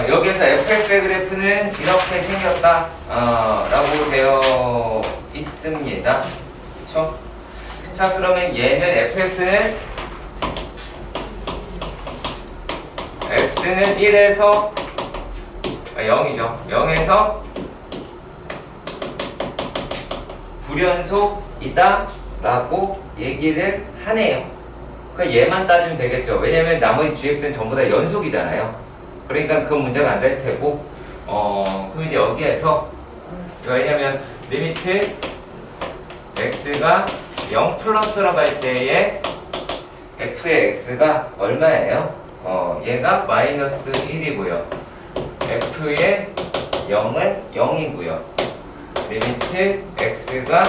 여기서 fx의 그래프는 이렇게 생겼다 라고 되어 있습니다. 그쵸? 자, 그러면 얘는 fx는 x는 1에서 0이죠. 0에서 불연속이다 라고 얘기를 하네요. 그럼 얘만 따지면 되겠죠. 왜냐면 나머지 gx는 전부 다 연속이잖아요. 그러니까 그 문제가 안 될 테고, 그럼 이제 여기에서, 왜냐면 리미트 x가 0 플러스라고 할 때에 f의 x가 얼마예요? 얘가 마이너스 1이고요. f의 0은 0이고요. 리미트 x가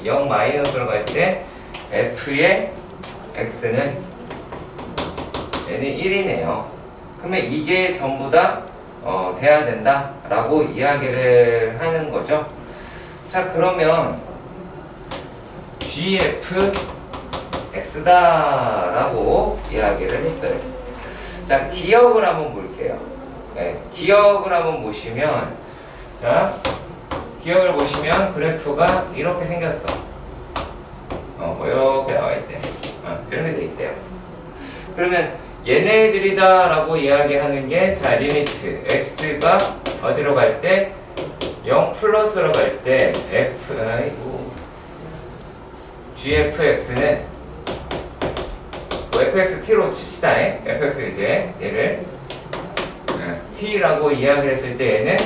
0 마이너스라고 할 때 f의 x는 얘는 1이네요. 그러면 이게 전부 다 돼야 된다 라고 이야기를 하는 거죠. 자, 그러면 gf x다 라고 이야기를 했어요. 자, 기억을 한번 볼게요. 네, 기억을 한번 보시면, 자, 기억을 보시면 그래프가 이렇게 생겼어. 뭐 이렇게 나와 있대. 이렇게 돼 있대요. 그러면 얘네들이다 라고 이야기하는 게, 자, 리미트 x가 어디로 갈 때 0 플러스로 갈 때 gfx는 fxt로 칩시다. fx 이제 얘를 t라고 이야기를 했을 때 얘는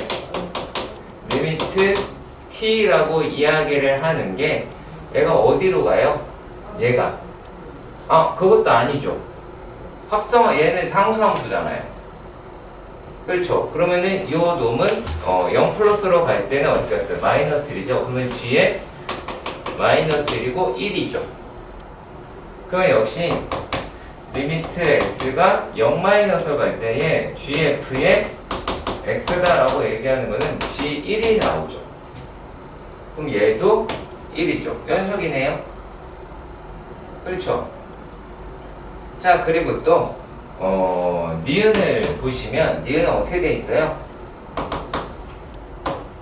리미트 t라고 이야기를 하는 게 얘가 어디로 가요? 얘가 그것도 아니죠. 얘는 상수함수잖아요. 그렇죠. 그러면은 요 놈은 0 플러스로 갈 때는 어떻게 했어요? 마이너스 1이죠. 그러면 g에 마이너스 1이고 1이죠. 그러면 역시 리미트 x가 0 마이너스로 갈 때에 gf의 x다라고 얘기하는 거는 g1이 나오죠. 그럼 얘도 1이죠. 연속이네요. 그렇죠. 자, 그리고 또 니은을 보시면 니은은 어떻게 돼 있어요?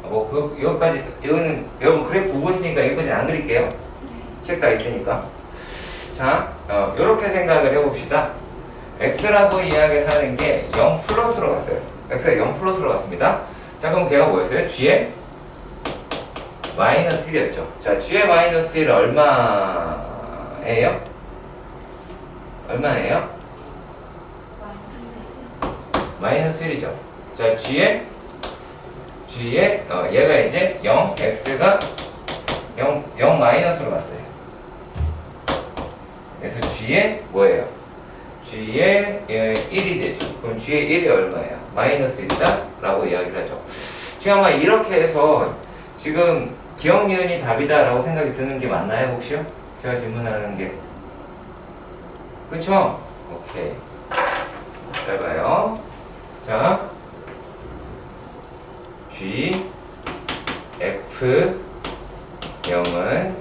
여기까지, 이거는 여러분 그래프 보고 있으니까 여기까지 안 그릴게요. 책 다 있으니까. 자, 요렇게 생각을 해봅시다. x라고 이야기를 하는 게 0 플러스로 갔어요. x가 0 플러스로 갔습니다. 자, 그럼 걔가 뭐였어요? g의 마이너스 1이었죠. 자, g의 마이너스 1은 얼마예요? 얼마예요? 마이너스 1이죠. 자, g의 얘가 이제 0, x가 0 마이너스로 갔어요. 그래서 g의 뭐예요? g의 1이 되죠. 그럼 g의 1이 얼마예요? 마이너스 1이다 라고 이야기를 하죠. 지금 아마 이렇게 해서 지금 기억 니은이 답이다 라고 생각이 드는 게 맞나요, 혹시요? 제가 질문하는 게. 그쵸? 오케이. 잘 봐요. 자, g f 0은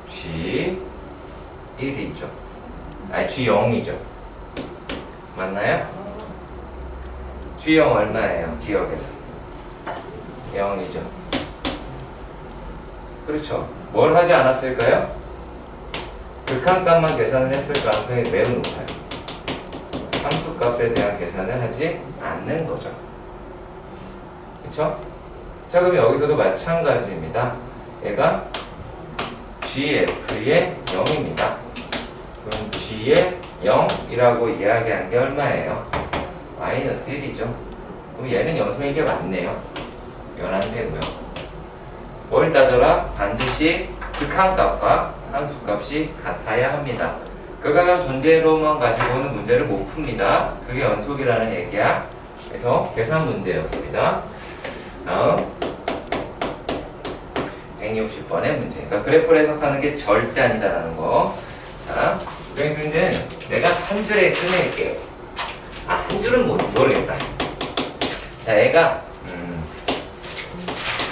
g 1이죠. g 0이죠. 맞나요? g 0 얼마예요? 기억에서 0이죠. 그렇죠. 뭘 하지 않았을까요? 극한값만 계산을 했을 가능성이 매우 높아요. 함수값에 대한 계산을 하지 않는 거죠. 그쵸? 자, 그럼 여기서도 마찬가지입니다. 얘가 gf의 0입니다. 그럼 g의 0이라고 이야기한 게 얼마예요? 마이너스 1이죠. 그럼 얘는 연속인 게 맞네요. 연한되고요. 뭘 따져라? 반드시 극한값과 함수값이 같아야 합니다. 극한값 존재로만 가지고는 문제를 못 풉니다. 그게 연속이라는 얘기야. 그래서 계산 문제였습니다. 다음 160번의 문제. 그러니까 그래프를 해석하는 게 절대 아니다라는 거. 자, 그러니까 내가 한 줄에 끝낼게요. 한 줄은 모르겠다. 자, 얘가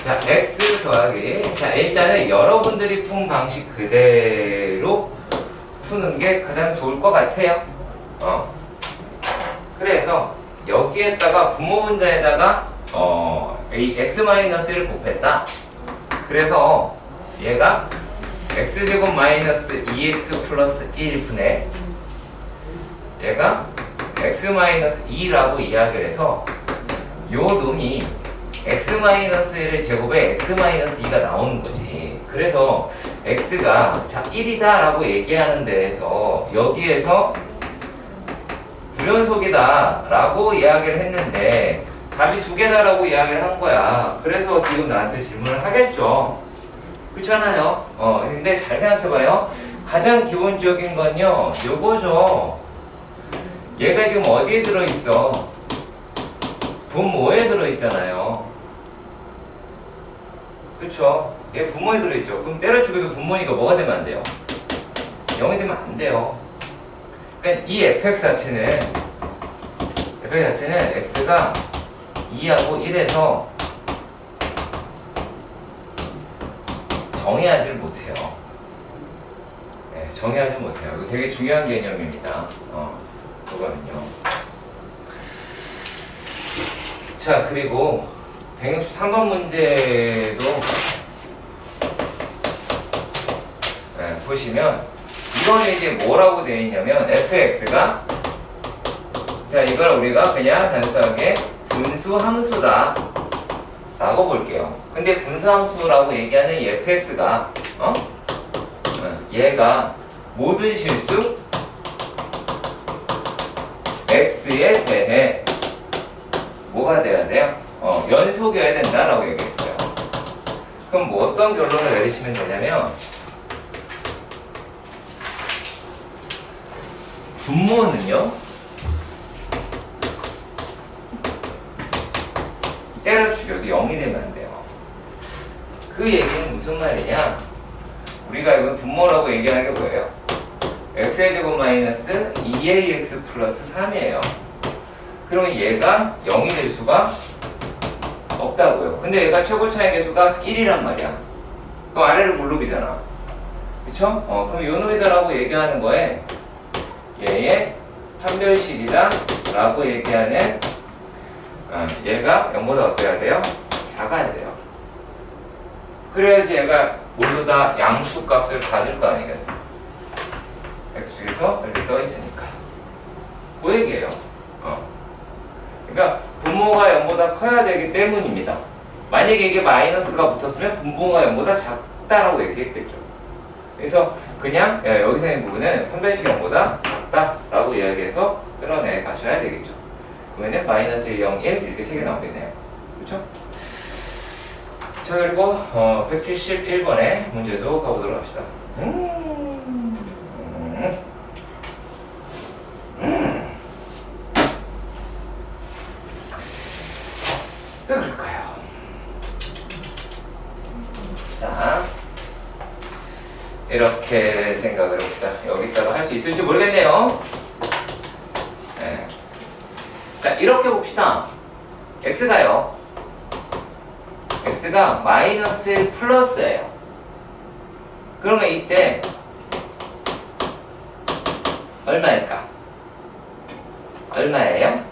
자, x 더하기. 자, 일단은 여러분들이 푼 방식 그대로 푸는 게 가장 좋을 것 같아요. 그래서 여기에다가 분모 분자에다가 이 x-1을 곱했다. 그래서 얘가 x제곱 마이너스 2x 플러스 1분의 얘가 x 마이너스 2라고 이야기를 해서 요 놈이 x 마이너스 1의 제곱에 x 마이너스 2가 나오는 거지. 그래서 x가 자 1이다 라고 얘기하는 데에서 여기에서 불연속이다 라고 이야기를 했는데 답이 두 개다 라고 이야기를 한 거야. 그래서 지금 나한테 질문을 하겠죠. 그렇잖아요. 근데 잘 생각해봐요. 가장 기본적인 건요 요거죠. 얘가 지금 어디에 들어있어? 분모에 들어있잖아요. 그쵸? 얘 분모에 들어있죠. 그럼 때려주기도 분모니까 뭐가 되면 안 돼요? 0이 되면 안 돼요. 그러니까 이 fx 자체는 x가 2하고 1에서 정의하지를 못해요. 네, 정의하지 못해요. 이거 되게 중요한 개념입니다. 그거는요. 자, 그리고 163번 문제도 보시면 이거는 이제 뭐라고 되어 있냐면 fx가 자 이걸 우리가 그냥 단순하게 분수 함수다 라고 볼게요. 근데 분수 함수라고 얘기하는 이 fx가 얘가 모든 실수 x에 대해 뭐가 돼야 돼요? 연속이어야 된다라고 얘기했어요. 그럼 뭐 어떤 결론을 내리시면 되냐면 분모는요 때려 죽여도 0이 되면 안 돼요. 그 얘기는 무슨 말이냐? 우리가 이건 분모라고 얘기하는 게 뭐예요? x의 제곱 마이너스 2ax 플러스 3이에요. 그러면 얘가 0이 될 수가 없다고요. 근데 얘가 최고 차이 계수가 1이란 말이야. 그럼 아래를 물르기잖아. 그쵸? 그럼 요 놈이다라고 얘기하는 거에 얘의 판별식이다 라고 얘기하는 얘가 0보다 어때야 돼요? 작아야 돼요. 그래야지 얘가 모두 다 양수 값을 가질 거 아니겠어? x축에서 이렇게 떠 있으니까. 그 얘기예요. 그러니까 분모가 0보다 커야 되기 때문입니다. 만약에 이게 마이너스가 붙었으면 분모가 0보다 작다라고 얘기했겠죠. 그래서 그냥 여기서 있는 부분은 판별식 0보다 작다라고 이야기해서 끌어내 가셔야 되겠죠. 그러면 마이너스 1, 0, 1 이렇게 3개 나오겠네요. 그렇죠? 자 그리고 171번의 문제도 가보도록 합시다. 왜 그럴까요? 자 이렇게 생각을 해봅시다. 여기다가 할 수 있을지 모르겠네요. 네. 자 이렇게 봅시다. x가요 x가 마이너스 1 플러스예요. 그러면 이때 얼마일까? 얼마예요?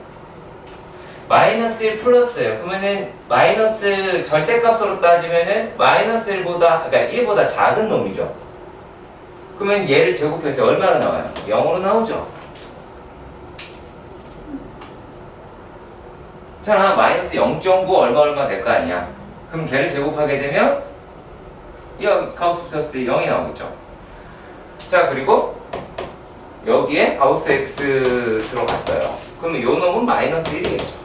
마이너스 1 플러스예요. 그러면은 마이너스 절대값으로 따지면은 마이너스 1보다 그러니까 1보다 작은 놈이죠. 그러면 얘를 제곱해서 얼마로 나와요? 0으로 나오죠. 자, 마이너스 0.9 얼마 될 거 아니야. 그럼 걔를 제곱하게 되면 이 가우스 붙였을 때 0이 나오겠죠. 자, 그리고 여기에 가우스 x 들어갔어요. 그러면 요 놈은 마이너스 1이겠죠.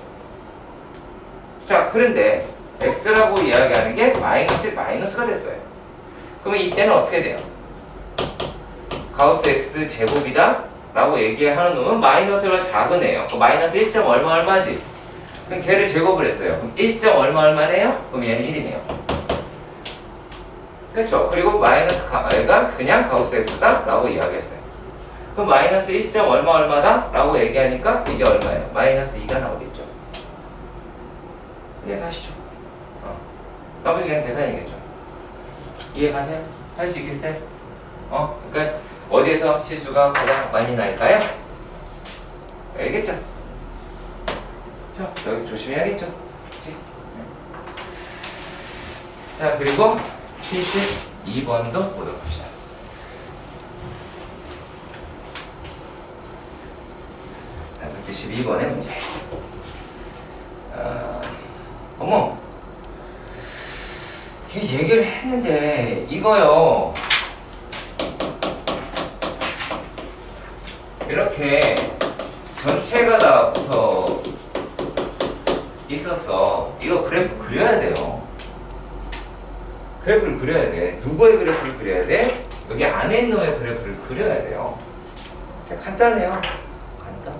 자, 그런데 x라고 이야기하는 게 마이너스가 됐어요. 그러면 이때는 어떻게 돼요? 가우스 x 제곱이다 라고 얘기하는 놈은 마이너스가 작은 애예요. 마이너스 1. 얼마지? 그럼 걔를 제곱을 했어요. 그럼 1. 얼마네요? 그럼 얘는 1이네요. 그렇죠? 그리고 마이너스가 그냥 가우스 x다 라고 이야기했어요. 그럼 마이너스 1. 얼마다 라고 얘기하니까 이게 얼마예요? 마이너스 2가 나오겠죠. 이해가시죠? 나머지 그냥 계산이겠죠. 이해가세요? 할 수 있겠어요? 그러니까 어디에서 실수가 가장 많이 날까요? 알겠죠? 그렇죠? 여기서 조심해야겠죠? 그치? 자, 그리고 72번도 보도록 합시다. 자, 172번의 문제. 어머, 이게 얘기를 했는데 이거요. 이렇게 전체가 다 붙어 있었어. 이거 그래프 그려야 돼요. 그래프를 그려야 돼. 누구의 그래프를 그려야 돼? 여기 안에 있는 놈의 그래프를 그려야 돼요. 되게 간단해요. 간단.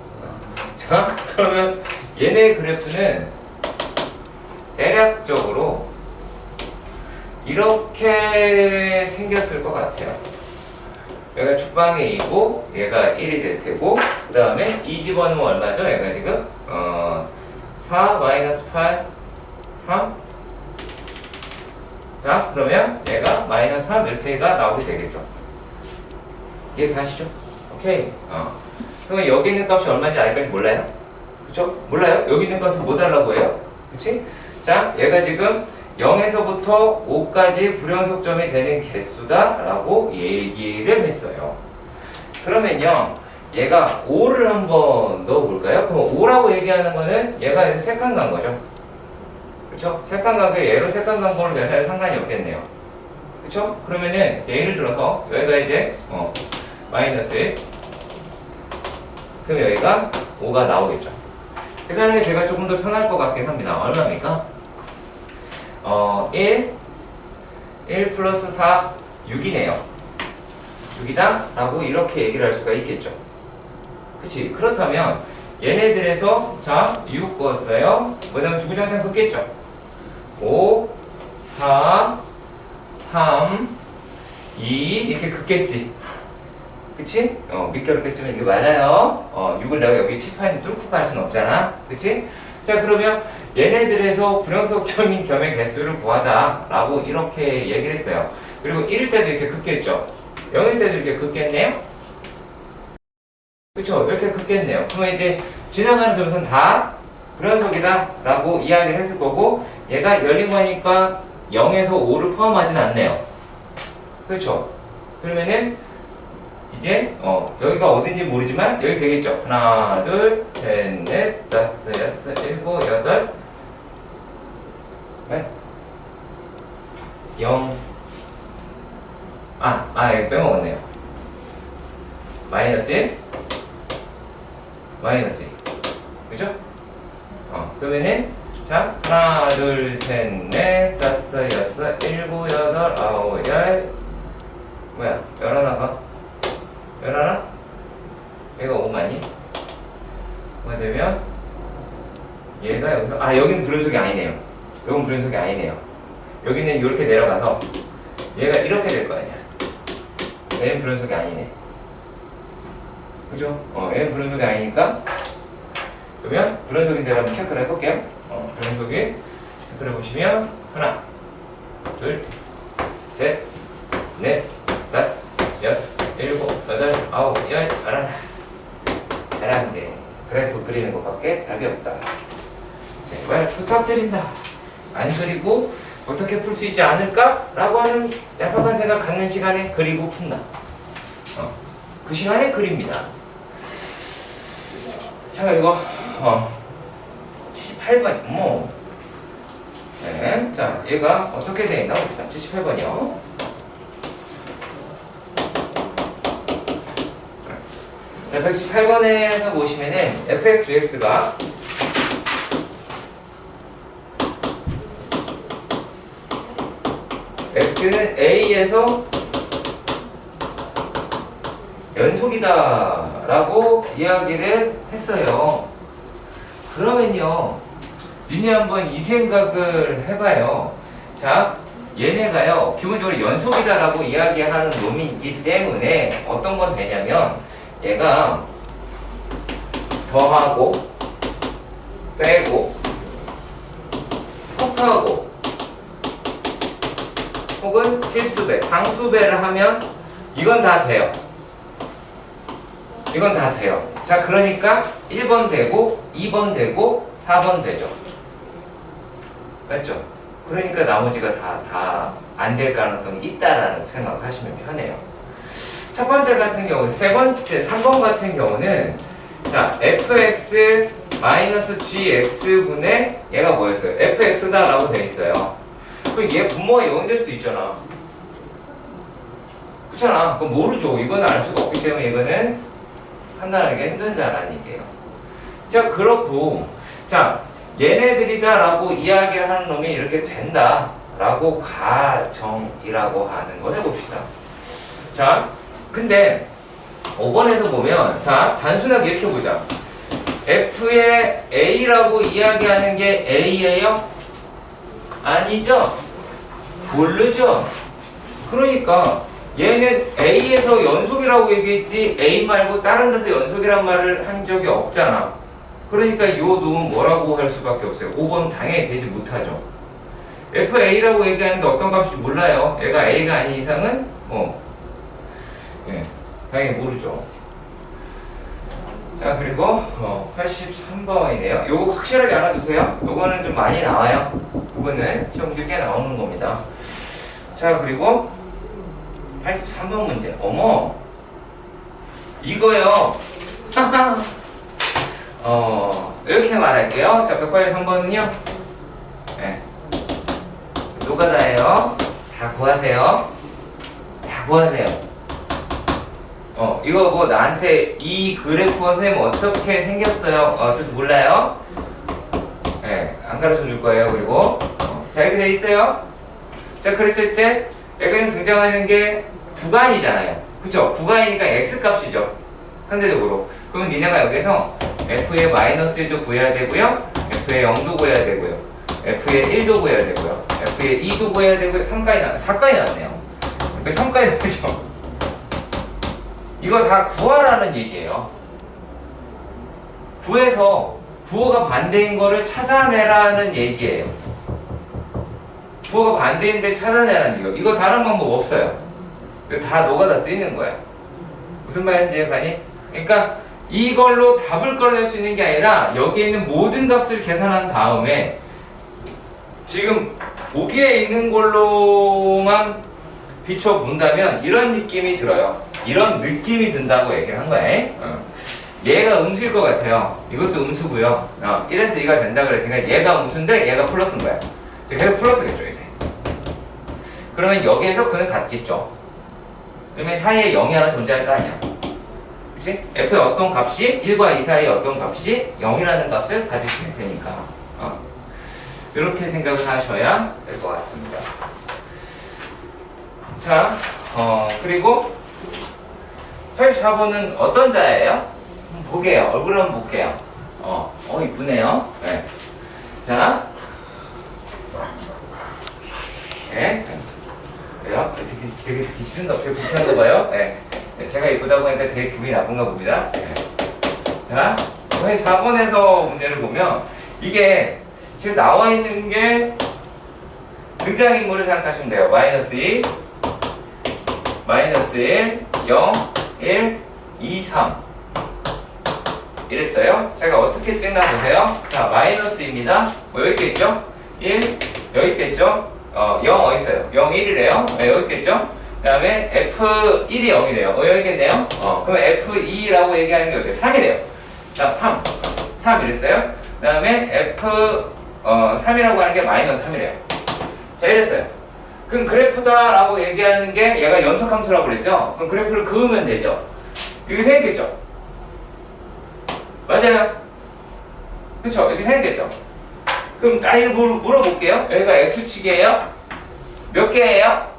자, 그러면 얘네 그래프는 대략적으로 이렇게 생겼을 것 같아요. 얘가 축방에 2고 얘가 1이 될 테고, 그 다음에 이 집어넣으면 얼마죠? 얘가 지금 4 마이너스 8 3. 자, 그러면 얘가 마이너스 3 이렇게가 나오게 되겠죠. 이해가시죠? 오케이. 그럼 여기 있는 값이 얼마인지 아직까지 몰라요? 그쵸? 몰라요? 여기 있는 값은 뭐 달라고 해요? 그치? 자, 얘가 지금 0에서부터 5까지 불연속점이 되는 개수다 라고 얘기를 했어요. 그러면요, 얘가 5를 한번 넣어볼까요? 그럼 5라고 얘기하는 거는 얘가 색간간 거죠. 그쵸? 색간각에 얘로 색간간번을 내서 상관이 없겠네요. 그쵸? 그러면은 예를 들어서 여기가 이제 마이너스 1, 그럼 여기가 5가 나오겠죠. 계산하는 게 제가 조금 더 편할 것 같긴 합니다. 얼마입니까? 1 플러스 4, 6이네요. 6이다? 라고 이렇게 얘기를 할 수가 있겠죠. 그치? 그렇다면 얘네들에서 자, 6 껐어요. 뭐냐면 주구장창 긋겠죠. 5, 4, 3, 2 이렇게 긋겠지. 그치? 밑겨루겠지만 이게 맞아요. 6을 내가 여기 칠판에 뚫고 갈 수는 없잖아. 그치? 자, 그러면 얘네들에서 불연속점인 겸의 개수를 구하자 라고 이렇게 얘기를 했어요. 그리고 1일 때도 이렇게 긋겠죠. 0일 때도 이렇게 긋겠네요. 그쵸? 이렇게 긋겠네요. 그러면 이제 지나가는 점수는 다 불연속이다 라고 이야기를 했을 거고, 얘가 열린 거니까 0에서 5를 포함하진 않네요. 그렇죠? 그러면은 이제 여기가 어딘지 모르지만 여기 되겠죠. 하나, 둘, 셋, 넷, 다섯, 여섯, 일곱, 여덟, 네? 0. 이거 빼먹었네요. 마이너스 1, 마이너스 1. 그죠? 그러면은 자, 하나, 둘, 셋, 넷, 다섯, 여섯, 일곱, 여덟, 아홉, 열, 뭐야? 11가? 11? 얘가 5만이? 뭐가 되면 얘가 여기서 여기는 불연속이 아니네요. 여긴 불연속이 아니네요. 여기는 이렇게 내려가서 얘가 이렇게 될 거 아니야. 얘는 불연속이 아니네. 그죠? 얘는 불연속이 아니니까, 그러면 불연속인데 한번 체크를 해볼게요. 불연속이 체크를 해보시면 하나, 둘, 셋, 넷, 다섯, 여섯, 일곱, 여덟, 아홉, 열, 11개. 그래프 그리는 것밖에 답이 없다. 제발 부탁드린다. 안 그리고 어떻게 풀 수 있지 않을까? 라고 하는 약간 생각 갖는 시간에 그리고 푼다. 그 시간에 그립니다. 자, 이거 78번 네, 자, 얘가 어떻게 되어 있나 봅시다. 78번이요. 자, 118번에서 보시면은 fx, ux가 x는 a에서 연속이다 라고 이야기를 했어요. 그러면요, 니네 한번 이 생각을 해봐요. 자, 얘네가요 기본적으로 연속이다 라고 이야기하는 놈이기 때문에 어떤 건 되냐면, 얘가 더하고 빼고 곱하고 혹은 실수배, 상수배를 하면 이건 다 돼요. 이건 다 돼요. 자, 그러니까 1번 되고 2번 되고 4번 되죠. 맞죠? 그러니까 나머지가 다 안 될 가능성이 있다라는 생각을 하시면 편해요. 첫 번째 같은 경우, 3번 같은 경우는 자, fx 마이너스 gx 분의 얘가 뭐였어요? fx다 라고 되어 있어요. 그럼 얘 분모가 0이 될 수도 있잖아. 그렇잖아. 그럼 모르죠. 이거는 알 수가 없기 때문에 이거는 판단하기가 힘들다라는 얘기예요. 자, 그렇고 자, 얘네들이다 라고 이야기를 하는 놈이 이렇게 된다 라고 가정이라고 하는 걸 해봅시다. 자, 근데 5번에서 보면 자, 단순하게 이렇게 보자. f의 a라고 이야기하는 게 a예요? 아니죠? 모르죠? 그러니까 얘는 a에서 연속이라고 얘기했지 a 말고 다른 데서 연속이란 말을 한 적이 없잖아. 그러니까 이 놈은 뭐라고 할 수밖에 없어요. 5번 당연히 되지 못하죠. fa라고 얘기하는데 어떤 값인지 몰라요. 얘가 a가 아닌 이상은 네, 당연히 모르죠. 자, 그리고 83번이네요. 요거 확실하게 알아두세요. 요거는 좀 많이 나와요. 요거는 시험지에 꽤 나오는 겁니다. 자, 그리고 83번 문제. 어머, 이거요. 이렇게 말할게요. 자, 183번은요. 네. 노가다예요. 다 구하세요. 다 구하세요. 이거 뭐 나한테 이 그래프가 선생님 어떻게 생겼어요? 어떻게 몰라요? 네, 안 가르쳐 줄 거예요. 그리고 자, 이렇게 돼 있어요. 자, 그랬을 때 여기는 등장하는 게 구간이잖아요. 그쵸? 구간이니까 x값이죠. 상대적으로. 그러면 니네가 여기서 f의 마이너스 1도 구해야 되고요. f의 0도 구해야 되고요. f의 1도 구해야 되고요. f의 2도 구해야 되고요. 4까지 나왔네요. 3까지 나오죠. 이거 다 구하라는 얘기예요. 구해서 부호가 반대인 거를 찾아내라는 얘기예요. 부호가 반대인데 찾아내라는 얘기예요. 이거 다른 방법 없어요. 이거 다 노가다 뜨는 거야. 무슨 말인지 가니? 그러니까 이걸로 답을 끌어낼 수 있는 게 아니라 여기에 있는 모든 값을 계산한 다음에 지금 보기에 있는 걸로만 비춰본다면 이런 느낌이 들어요. 이런 느낌이 든다고 얘기를 한 거야. 얘가 음수일 것 같아요. 이것도 음수고요. 1에서 2가 된다 그랬으니까 얘가 음수인데 얘가 플러스인 거야. 그래서 플러스겠죠, 이게. 그러면 여기에서 그는 같겠죠. 그러면 사이에 0이 하나 존재할 거 아니야. 그치? f의 어떤 값이 1과 2 사이에 어떤 값이 0이라는 값을 가지시면 되니까. 이렇게 생각을 하셔야 될 것 같습니다. 자, 그리고 84번은 어떤 자예요? 보게요. 얼굴 한번 볼게요. 이쁘네요. 네. 자, 네. 그래요? 되게 듣기 싫은가 봐요. 불편한가 봐요. 네. 제가 이쁘다고 하니까 되게 기분이 나쁜가 봅니다. 네. 자, 4번에서 문제를 보면 이게 지금 나와 있는 게 등장인물을 생각하시면 돼요. 마이너스 2, 마이너스 1, 0, 1, 2, 3 이랬어요. 제가 어떻게 찍나 보세요. 자, 마이너스입니다. 뭐 여기 있겠죠? 1, 여기 있겠죠? 0 어디 있어요? 0, 1이래요. 네, 여기 있겠죠? 그 다음에 F1이 0이래요. 여기 있겠네요. 그러면 F2라고 얘기하는 게 어때요? 3이래요. 자, 3 이랬어요. 그 다음에 F3이라고 하는 게 마이너스 3이래요. 자, 이랬어요. 그럼 그래프다라고 얘기하는 게 얘가 연속함수라고 그랬죠? 그럼 그래프를 그으면 되죠? 이렇게 생겼겠죠? 맞아요? 그쵸? 이렇게 생겼겠죠? 그럼 이거 물어볼게요. 여기가 X축이에요? 몇 개예요?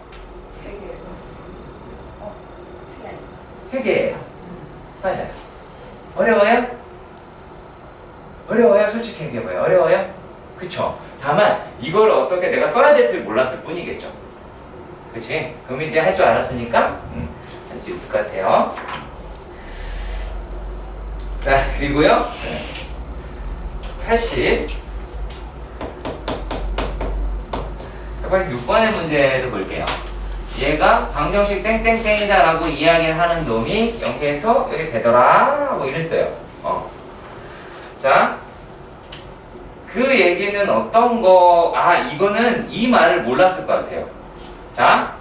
3개예요. 맞아요. 어려워요? 어려워요? 솔직히 얘기해봐요. 어려워요? 그쵸? 다만 이걸 어떻게 내가 써야 될지 몰랐을 뿐이겠죠. 그치? 그럼 이제 할 줄 알았으니까 할 수 있을 것 같아요. 자, 그리고요 86번의 문제도 볼게요. 얘가 방정식 땡땡땡이다 라고 이야기를 하는 놈이 여기에서 여기 되더라 뭐 이랬어요. 자, 그 얘기는 어떤 거, 이거는 이 말을 몰랐을 것 같아요. 자,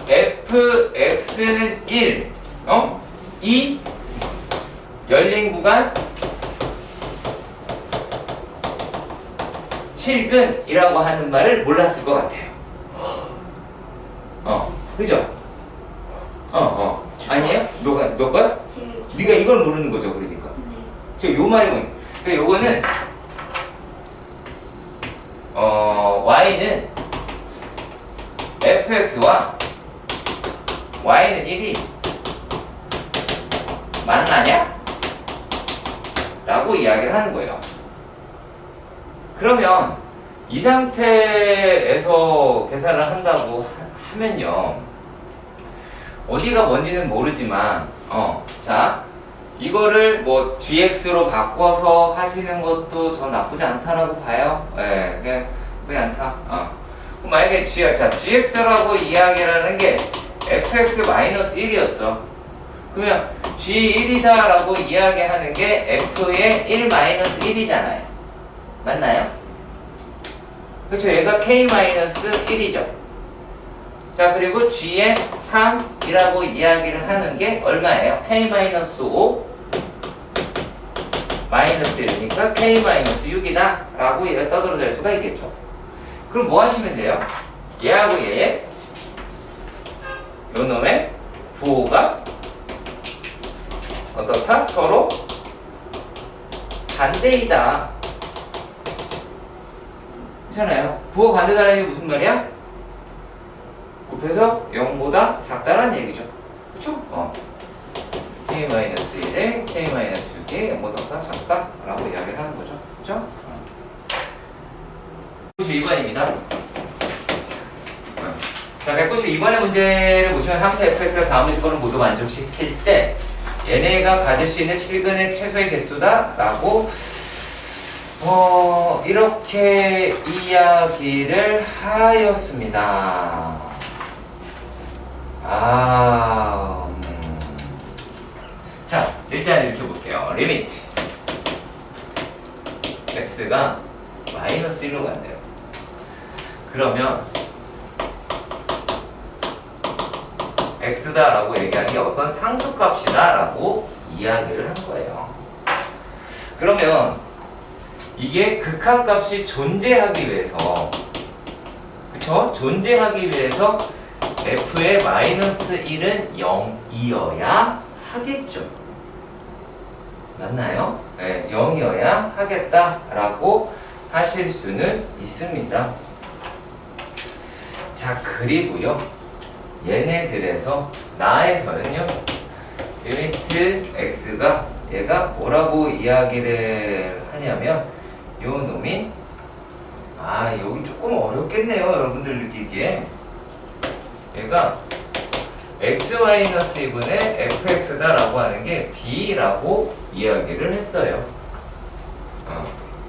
fx는 1, 이 열린 구간 실근이라고 하는 말을 몰랐을 것 같아요. 그죠? 아니에요? 너가? 네가 이걸 모르는 거죠, 그러니까. 지금 요 말이 뭐예요? 그러니까 요거는 y는 fx와 y는 1이 만나냐? 라고 이야기를 하는 거예요. 그러면 이 상태에서 계산을 한다고 하면요, 어디가 뭔지는 모르지만 자, 이거를 뭐 gx로 바꿔서 하시는 것도 전 나쁘지 않다라고 봐요. 예, 그냥 나쁘지 않다. 그럼 만약에 gx라고 이야기하는 게 fx-1이었어. 그러면 g1이다라고 이야기하는 게 f의 1-1이잖아요. 맞나요? 그렇죠. 얘가 k-1이죠. 자, 그리고 g의 3이라고 이야기를 하는 게 얼마예요? k-5 -1이니까 k-6이다 라고 떠들어낼 수가 있겠죠. 그럼 뭐 하시면 돼요? 얘하고 얘의 요 놈의 부호가 어떻다? 서로 반대이다. 괜찮아요? 부호 반대다라는 게 무슨 말이야? 곱해서 0보다 작다라는 얘기죠. 그쵸? k-1에 k-6이 0보다 작다 라고 이야기를 하는 거죠. 그쵸? 192번입니다. 자, 192번의 문제를 보시면 함수 fx가 다음 조건을 모두 만족시킬 때 얘네가 가질 수 있는 실근의 최소의 개수다 라고 이렇게 이야기를 하였습니다. 자, 일단 이렇게 볼게요. 리미트 x가 -1로 간대요. 그러면 x다라고 얘기하는 게 어떤 상수값이다라고 이야기를 한 거예요. 그러면 이게 극한값이 존재하기 위해서, 그쵸? 존재하기 위해서 f의 -1은 0이어야 하겠죠. 맞나요? 네, 0이어야 하겠다라고 하실 수는 있습니다. 자, 그리고요, 얘네들에서 나에서는요, 리미트 x가 얘가 뭐라고 이야기를 하냐면 요 놈이 여기 조금 어렵겠네요, 여러분들 느끼기에. 얘가 x-2분의 fx다라고 하는 게 b라고 이야기를 했어요.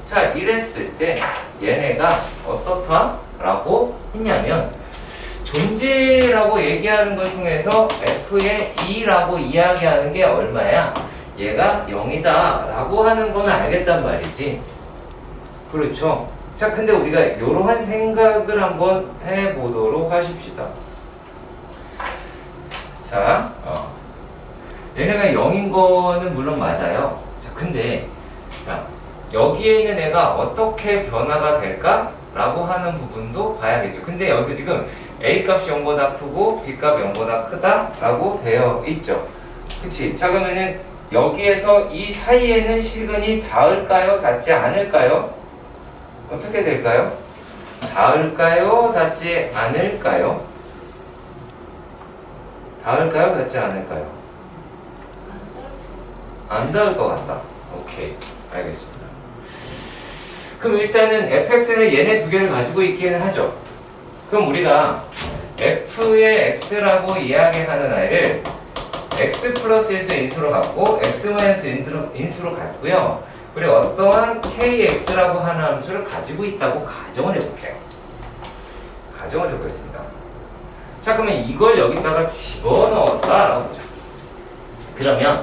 자, 이랬을 때 얘네가 어떻다? 라고 했냐면 존재라고 얘기하는 걸 통해서 f의 2라고 이야기하는 게 얼마야? 얘가 0이다 라고 하는 건 알겠단 말이지. 그렇죠? 자, 근데 우리가 이러한 생각을 한번 해보도록 하십시다. 자, 얘네가 0인 거는 물론 맞아요. 자, 근데 자, 여기에 있는 애가 어떻게 변화가 될까? 라고 하는 부분도 봐야겠죠. 근데 여기서 지금 A 값이 0보다 크고 B 값이 0보다 크다 라고 되어 있죠. 그치? 자, 그러면은 여기에서 이 사이에는 실근이 닿을까요? 닿지 않을까요? 어떻게 될까요? 닿을까요? 닿지 않을까요? 닿을까요? 닿지 않을까요? 안 닿을 것 같다. 오케이, 알겠습니다. 그럼 일단은 fx는 얘네 두 개를 가지고 있기는 하죠. 그럼 우리가 f의 x라고 이야기하는 아이를 x 플러스 1도 인수로 갖고 x 마이너스 인수로 갖고요. 그리고 어떠한 kx라고 하는 함수를 가지고 있다고 가정을 해볼게요. 가정을 해보겠습니다. 자, 그러면 이걸 여기다가 집어넣었다라고 보자. 그러면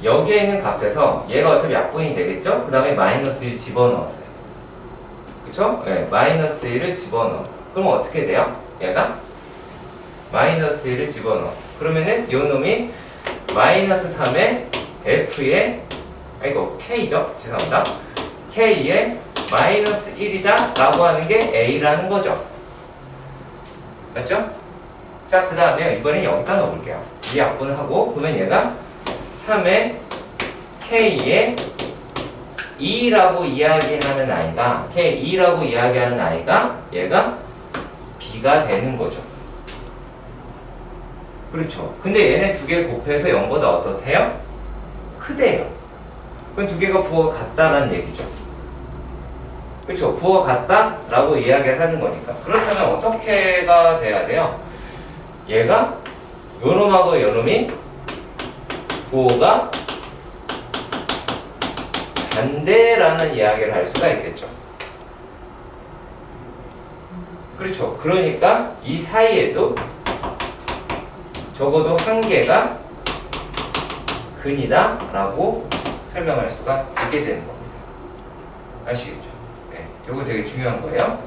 여기에 있는 값에서 얘가 어차피 약분이 되겠죠? 그 다음에 마이너스 1 집어넣었어요. 그쵸? 네, 마이너스 1을 집어넣었어. 그럼 어떻게 돼요? 얘가 마이너스 1을 집어넣었어. 그러면은 요 놈이 마이너스 3의 F의 이거 K죠? 죄송합니다. K의 마이너스 1이다 라고 하는 게 A라는 거죠. 맞죠? 자, 그 다음에 이번엔 여기다 넣어볼게요. 이 약분을 하고 그러면 얘가 3의 K의 2라고 이야기하는 아이가 K2라고 이야기하는 아이가 얘가 B가 되는 거죠. 그렇죠. 근데 얘네 두 개 곱해서 0보다 어떻대요? 크대요. 그럼 두 개가 부호가 같다라는 얘기죠. 그렇죠. 부호가 같다라고 이야기를 하는 거니까. 그렇다면 어떻게가 돼야 돼요? 얘가 요놈하고 요놈이 부호가 반대라는 이야기를 할 수가 있겠죠. 그렇죠. 그러니까 이 사이에도 적어도 한 개가 근이다 라고 설명할 수가 있게 되는 겁니다. 아시겠죠? 네, 이거 되게 중요한 거예요.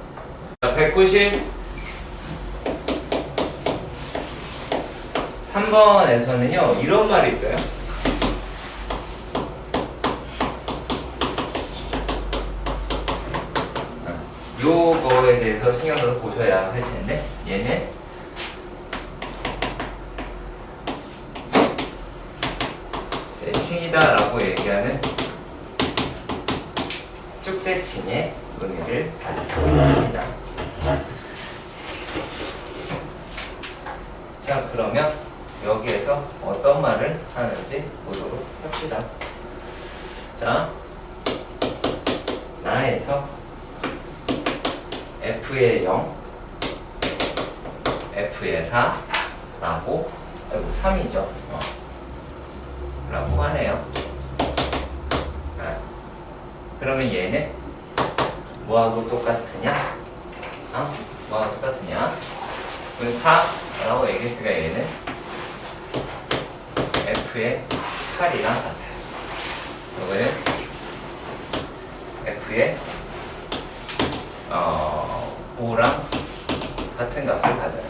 193번에서는요 이런 말이 있어요. 요거에 대해서 신경을 보셔야 할 텐데 얘는 대칭이다 라고 얘기하는 쭉대칭의 의미를 가지고 있습니다. 자, 그러면 여기에서 어떤 말을 하는지 보도록 합시다. 자, 나에서 F의 0, F의 4 라고 3이죠. 라고 하네요. 그러면 얘는 뭐하고 똑같으냐? 뭐하고 똑같으냐? 그럼 4라고 얘기했으니까 얘는 F의 8이랑 같아요. 이거는 F의 5랑 같은 값을 가져요.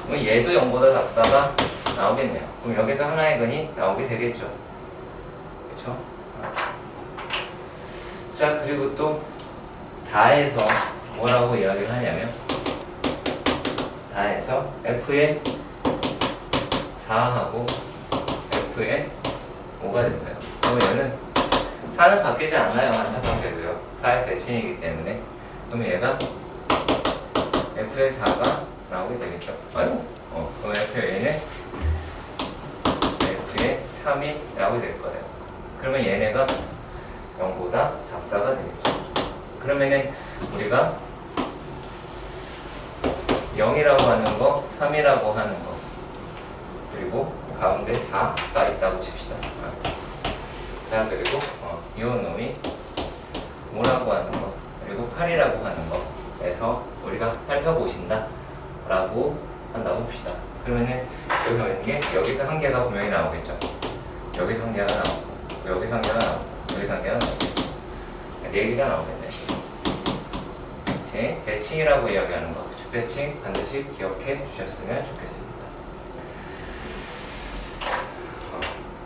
그럼 얘도 0보다 작다가 나오겠네요. 그럼 여기서 하나의 근이 나오게 되겠죠. 그렇죠? 자, 그리고 또 다해서 뭐라고 이야기를 하냐면 다해서 F의 4하고 F의 5가 됐어요. 그러면 얘는 4는 바뀌지 않아요. 안타깝게도요. 4에서 대칭이기 때문에. 그럼 얘가 F의 4가 나오게 되겠죠. 그럼 F의 얘는 F의 3이 나오게 될 거예요. 그러면 얘네가 0보다 작다가 되겠죠. 그러면은 우리가 0이라고 하는 거, 3이라고 하는 거, 그리고 가운데 4가 있다고 칩시다. 자, 그리고 이 놈이 5라고 하는 거, 그리고 8이라고 하는 거에서 우리가 살펴보신다 라고 한다고 봅시다. 그러면은 여기 있는 게 여기서 한 개가 분명히 나오겠죠. 여기서 한 개가 나오고, 여기서 한 개가 나오고, 여기서 한 개가 나오고, 4개가 나오겠네. 대칭이라고 이야기하는 거, 축대칭 반드시 기억해 주셨으면 좋겠습니다.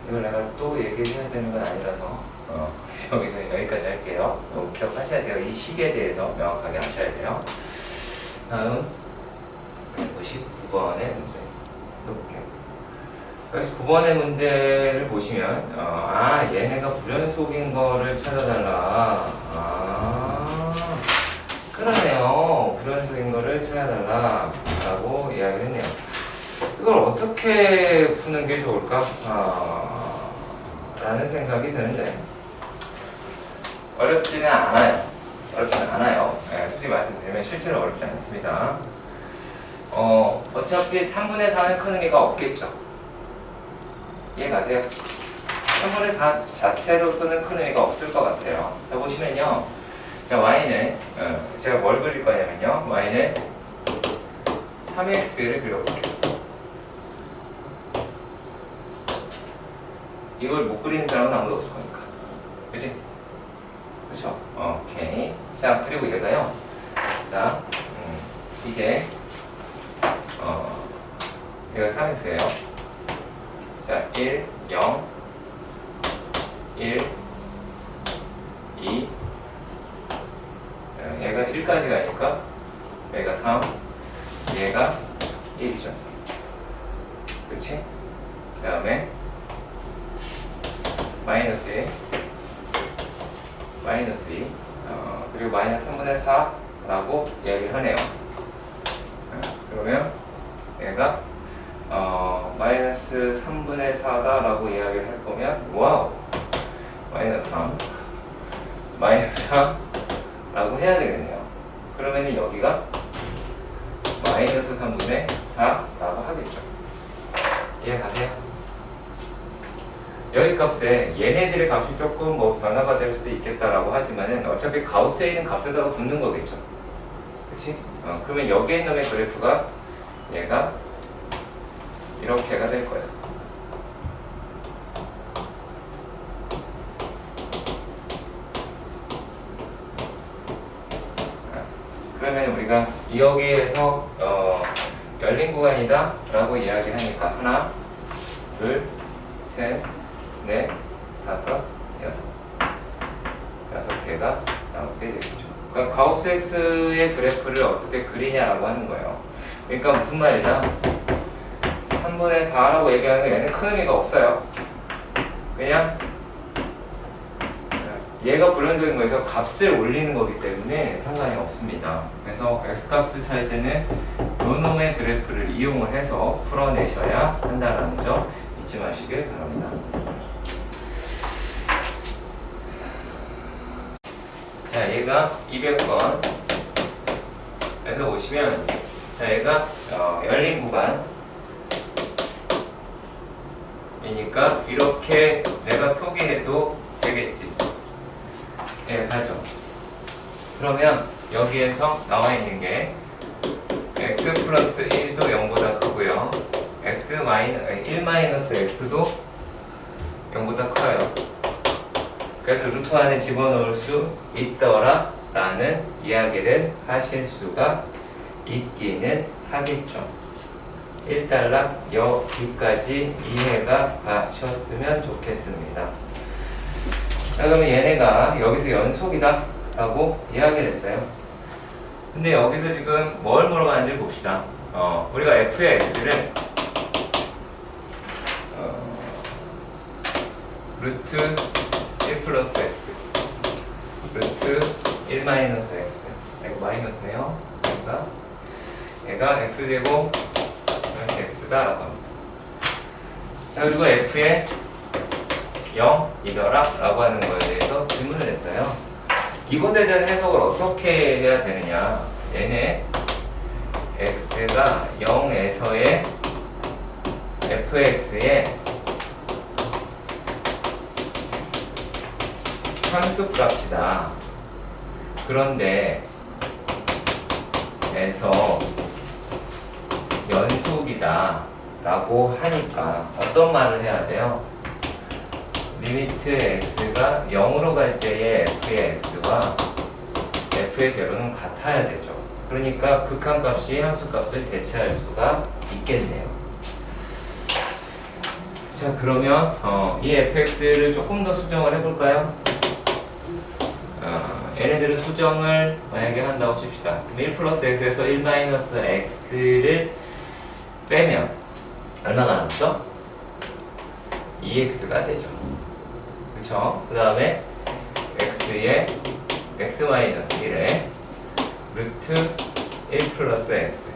이걸 내가 또 얘기를 해야 되는 건 아니라서 여기서 여기까지 할게요. 기억하셔야 돼요. 이 식에 대해서 명확하게 아셔야 돼요. 다음 99번의 문제 볼게요. 그래서 9번의 문제를 보시면 얘네가 불연속인 거를 찾아달라. 그러네요. 불연속인 거를 찾아달라 라고 이야기를 했네요. 이걸 어떻게 푸는 게 좋을까? 라는 생각이 드는데 어렵지는 않아요. 네, 솔직히 말씀드리면 실제로 어렵지 않습니다. 어차피 3분의 4는 큰 의미가 없겠죠. 이해가세요? 3분의 4 자체로서는 큰 의미가 없을 것 같아요. 자, 보시면요. 자, y는 제가 뭘 그릴 거냐면요. y는 3x를 그려볼게요. 이걸 못 그리는 사람은 아무도 없을 거니까. 그치? 그쵸? 오케이. 자, 그리고 얘가요. 자, 이제, 얘가 3x예요. 자, 1, 0, 1, 2, 얘가 1까지 가니까 얘가 3, 얘가 1이죠. 그치? 그 다음에 마이너스 1, 마이너스 2, 그리고 마이너스 3분의 4라고 이야기를 하네요. 그러면 얘가 마이너스 3분의 4다라고 이야기를 할 거면 와우! 마이너스 3, 마이너스 4라고 해야 되겠네요. 그러면 여기가 마이너스 3분의 4라고 하겠죠. 이해가세요? 여기 값에 얘네들의 값이 조금 뭐 변화가 될 수도 있겠다라고 하지만은 어차피 가우스에 있는 값에다가 붙는 거겠죠. 그치? 그러면 여기에 있는 놈의 그래프가 얘가 이렇게가 될 거예요. 그러면 우리가 여기에서 열린 구간이다 라고 이야기하니까 하나, 둘, 셋, 넷, 다섯, 여섯 개가 나오게 되겠죠. 그러니까 가우스 X의 그래프를 어떻게 그리냐라고 하는 거예요. 그러니까 무슨 말이냐? 3분의 4라고 얘기하는 게 얘는 큰 의미가 없어요. 그냥 얘가 불연적인 거에서 값을 올리는 거기 때문에 상관이 없습니다. 그래서 X값을 찾을 때는 요놈의 그래프를 이용을 해서 풀어내셔야 한다는 점 잊지 마시길 바랍니다. 자, 얘가 200번에서 보시면 자, 얘가 열린 구간이니까 이렇게 내가 표기해도 되겠지. 예, 가죠. 그러면 여기에서 나와 있는 게 x 플러스 1도 0보다 크고요. 1 마이너스 x도 0보다 커요. 그래서 루트 안에 집어넣을 수 있더라 라는 이야기를 하실 수가 있기는 하겠죠. 일단락 여기까지 이해가 가셨으면 좋겠습니다. 자, 그러면 얘네가 여기서 연속이다 라고 이야기를 했어요. 근데 여기서 지금 뭘 물어봤는지 봅시다. 우리가 f의 x를 루트 1 플러스 x 루트 1 마이너스 x 이거 마이너스네요. 그러니까 얘가 x제곱 x다 라고 합니다. 자, 그리고 f의 0이더라 라고 하는 거에 대해서 질문을 했어요. 이것에 대한 해석을 어떻게 해야 되느냐. 얘네 x가 0에서의 fx의 상수값이다. 그런데 에서 연속이다 라고 하니까 어떤 말을 해야 돼요? 리미트 x가 0으로 갈 때의 f의 x와 f의 제로는 같아야 되죠. 그러니까 극한값이 함수값을 대체할 수가 있겠네요. 자, 그러면 이 fx를 조금 더 수정을 해볼까요? 얘네들은 수정을 만약에 한다고 칩시다. 그럼 1 플러스 x에서 1 마이너스 x를 빼면 얼마가 남죠? 2x가 되죠. 그쵸? 그 다음에 x에 x 마이너스 1에 루트 1 플러스 x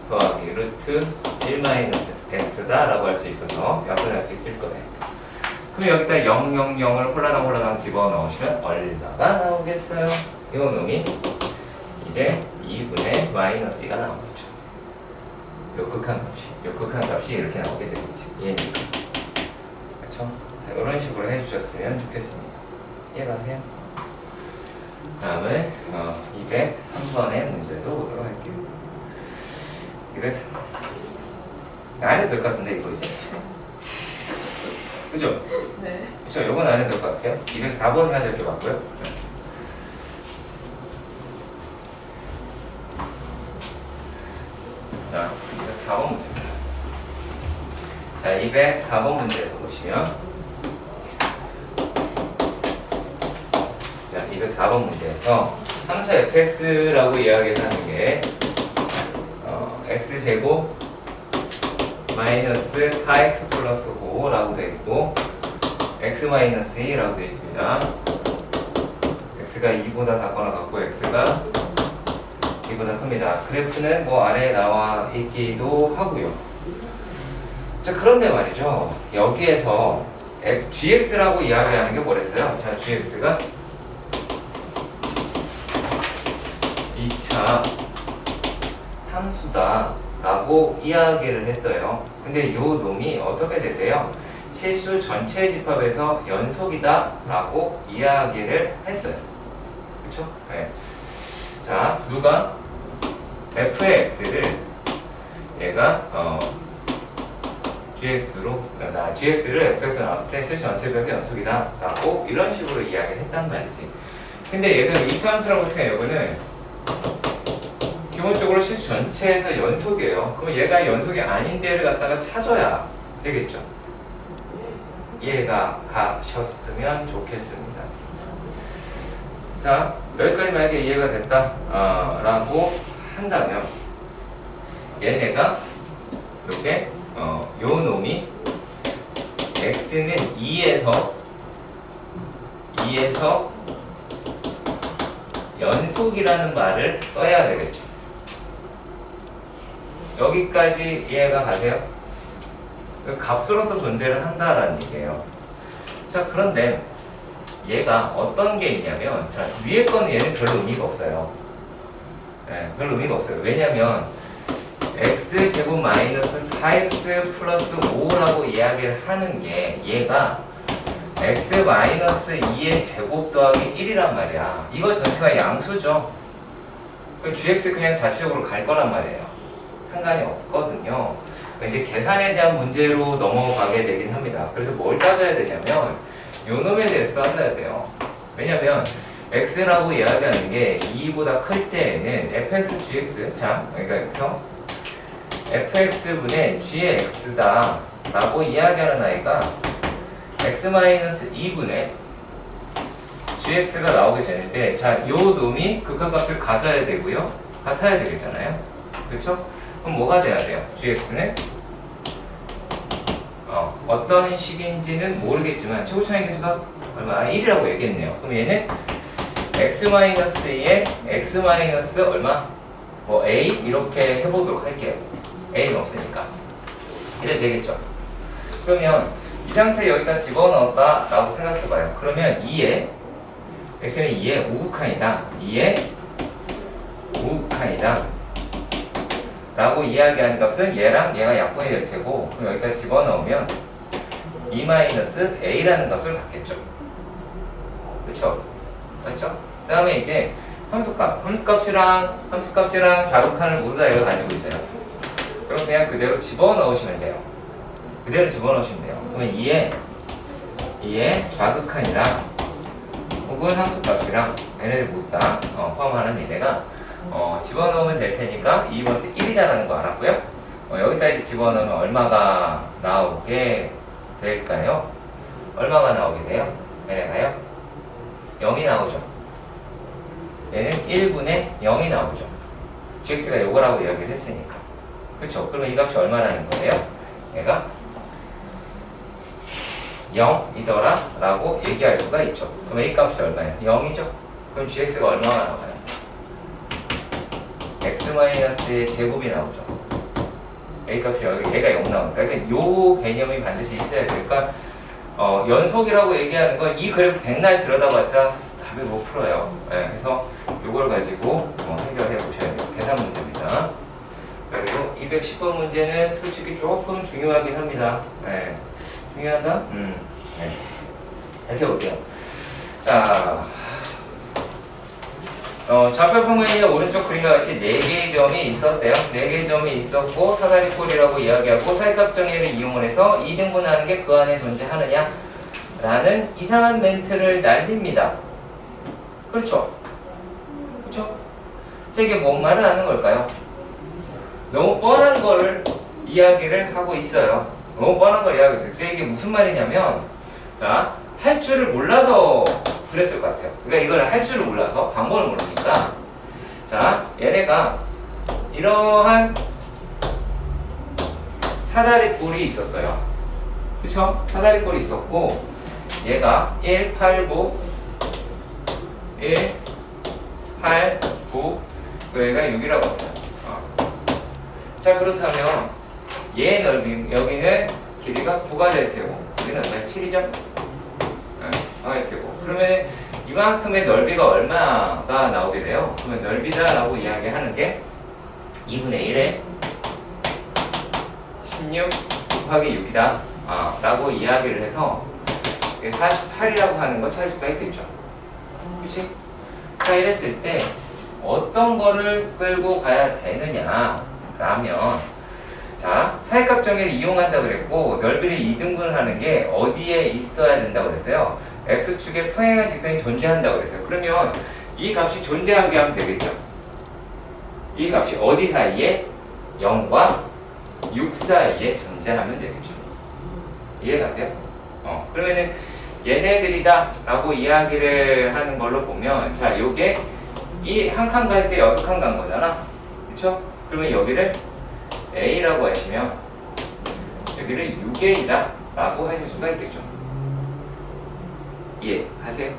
더하기 루트 1 마이너스 x다 라고 할 수 있어서 약분할 수 있을 거예요. 그럼 여기다 000을 홀라당 집어넣으시면 얼마가 나오겠어요? 이 놈이 이제 2분의 마이너스 2가 나오겠죠. 요 극한값이 이렇게 나오게 되겠지. 얘니까. 그렇죠? 이런 식으로 해주셨으면 좋겠습니다. 이해가세요? 다음은 203번의 문제도 보도록 할게요. 203번 안 해도 될 것 같은데 이거 이제 그죠? 네. 그쵸? 요건 안 해도 될 것 같아요. 204번 해야 될 게 맞고요. 자, 204번 문제입니다. 자, 204번 문제에서 보시면, 자, 204번 문제에서 함수 fx라고 이야기를 하는 게 x제곱 마이너스 4x 플러스 5라고 되어 있고 x 마이너스 2라고 되어 있습니다. x가 2보다 작거나 같고 x가 2보다 큽니다. 그래프는 뭐 아래에 나와 있기도 하고요. 자, 그런데 말이죠. 여기에서 gx라고 이야기하는 게 뭐랬어요? 자, gx가 2차 함수다 라고 이야기를 했어요. 근데 요 놈이 어떻게 되세요? 실수 전체 집합에서 연속이다 라고 이야기를 했어요. 그쵸? 네. 자, 누가 f의 x를 얘가 gx를 fx로 나왔을 때 실수 전체 집합에서 연속이다 라고 이런 식으로 이야기를 했단 말이지. 근데 얘가 2차 함수라고 생각해요. 이거는 기본적으로 실수 전체에서 연속이에요. 그럼 얘가 연속이 아닌 데를 갖다가 찾아야 되겠죠. 이해가 가셨으면 좋겠습니다. 자, 여기까지 만약에 이해가 됐다 라고 한다면 얘네가 요게 요 놈이 x는 2에서 연속이라는 말을 써야 되겠죠. 여기까지 이해가 가세요? 값으로서 존재를 한다라는 얘기예요. 자, 그런데 얘가 어떤 게 있냐면, 자, 위에 거는 얘는 별로 의미가 없어요. 네, 별로 의미가 없어요. 왜냐면 x제곱 마이너스 4x 플러스 5라고 이야기를 하는 게 얘가 x 마이너스 2의 제곱 더하기 1이란 말이야. 이거 전체가 양수죠. 그럼 gx 그냥 자체적으로 갈 거란 말이에요. 상관이 없거든요. 이제 계산에 대한 문제로 넘어가게 되긴 합니다. 그래서 뭘 따져야 되냐면 요 놈에 대해서 따져야 돼요. 왜냐면 x라고 이야기하는 게 2보다 클 때에는 fx, gx, 자, 그러니까 여기서 fx분의 gx다 라고 이야기하는 아이가 x-2분의 gx가 나오게 되는데, 자, 요 놈이 극한값을 가져야 되고요. 같아야 되겠잖아요. 그렇죠? 그럼 뭐가 돼야 돼요? gx는 어떤 식인지는 모르겠지만 최고 차이 계수가 얼마? 1이라고 얘기했네요. 그럼 얘는 x-2에 x- 얼마? 뭐 a 이렇게 해보도록 할게요. a는 없으니까 이래 되겠죠. 그러면 이 상태 여기다 집어넣었다 라고 생각해봐요. 그러면 2에 x는 2의 우극한이다, 2의 우극한이다 라고 이야기하는 값은 얘랑 얘가 약분이 될 테고, 그럼 여기다 집어넣으면 2-a라는 값을 갖겠죠. 그쵸? 맞죠? 그 다음에 이제 함수값이랑 좌극한을 모두 다 얘가 가지고 있어요. 그럼 그냥 그대로 집어넣으시면 돼요. 그대로 집어넣으시면 돼요. 그러면 2의 좌극한이랑 혹은 함수값이랑 얘네들 모두 다 포함하는 얘네가 집어넣으면 될 테니까 2번째 1이다라는 거 알았고요. 여기다 이제 집어넣으면 얼마가 나오게 될까요? 얼마가 나오게 돼요? 얘네가요? 0이 나오죠. 얘는 1분의 0이 나오죠. gx가 요거라고 이야기를 했으니까. 그렇죠? 그러면 이 값이 얼마라는 거예요? 얘가 0이더라 라고 얘기할 수가 있죠. 그러면 이 값이 얼마예요? 0이죠? 그럼 gx가 얼마가 나와요? x-의 제곱이 나오죠. a 값이 여기 얘가 0 나오니까. 그러니까 요 개념이 반드시 있어야 돼요. 그러니까 연속이라고 얘기하는 건 이 그래프 백날 들여다봤자 답을 못 풀어요. 네, 그래서 요걸 가지고 해결해 보셔야 돼요. 계산 문제입니다. 그리고 210번 문제는 솔직히 조금 중요하긴 합니다. 네, 중요하다? 네. 다시 해볼게요. 자, 좌표 평면이 오른쪽 그림과 같이 4개의 점이 있었대요. 4개의 점이 있었고 사다리꼴이라고 이야기하고 사이값 정의를 이용을 해서 2등분하는 게 그 안에 존재하느냐 라는 이상한 멘트를 날립니다. 그렇죠? 그렇죠? 이게 뭔 말을 하는 걸까요? 너무 뻔한 걸 이야기를 하고 있어요. 너무 뻔한 걸 이야기하고 있어요. 이게 무슨 말이냐면 자, 할 줄을 몰라서 그랬을 것 같아요. 그러니까 이걸 할 줄을 몰라서 방법을 모르니까 자, 얘네가 이러한 사다리꼴이 있었어요. 그쵸? 사다리꼴이 있었고 얘가 1, 8, 9 1, 8, 9 여기가 6이라고 합니다. 자, 그렇다면 얘 넓이 여기는 길이가 9가 될 테고 여기는 얼마? 7이죠? 될 테고 그러면 이만큼의 넓이가 얼마가 나오게 돼요? 그러면 넓이다라고 이야기하는 게 2분의 1에 16 곱하기 6이다 라고 이야기를 해서 48이라고 하는 걸 찾을 수가 있겠죠. 그치? 자, 이랬을 때 어떤 거를 끌고 가야 되느냐 라면 자, 사이값 정의를 이용한다 그랬고 넓이를 2등분을 하는 게 어디에 있어야 된다고 그랬어요? X축에 평행한 직선이 존재한다고 그랬어요. 그러면 이 값이 존재하게 하면 되겠죠. 이 값이 어디 사이에? 0과 6 사이에 존재하면 되겠죠. 이해가세요? 그러면은 얘네들이다 라고 이야기를 하는 걸로 보면 자, 요게 이 한 칸 갈 때 6칸 간 거잖아. 그쵸? 그러면 여기를 A라고 하시면 여기를 6A다 라고 하실 수가 있겠죠. 이해가세요?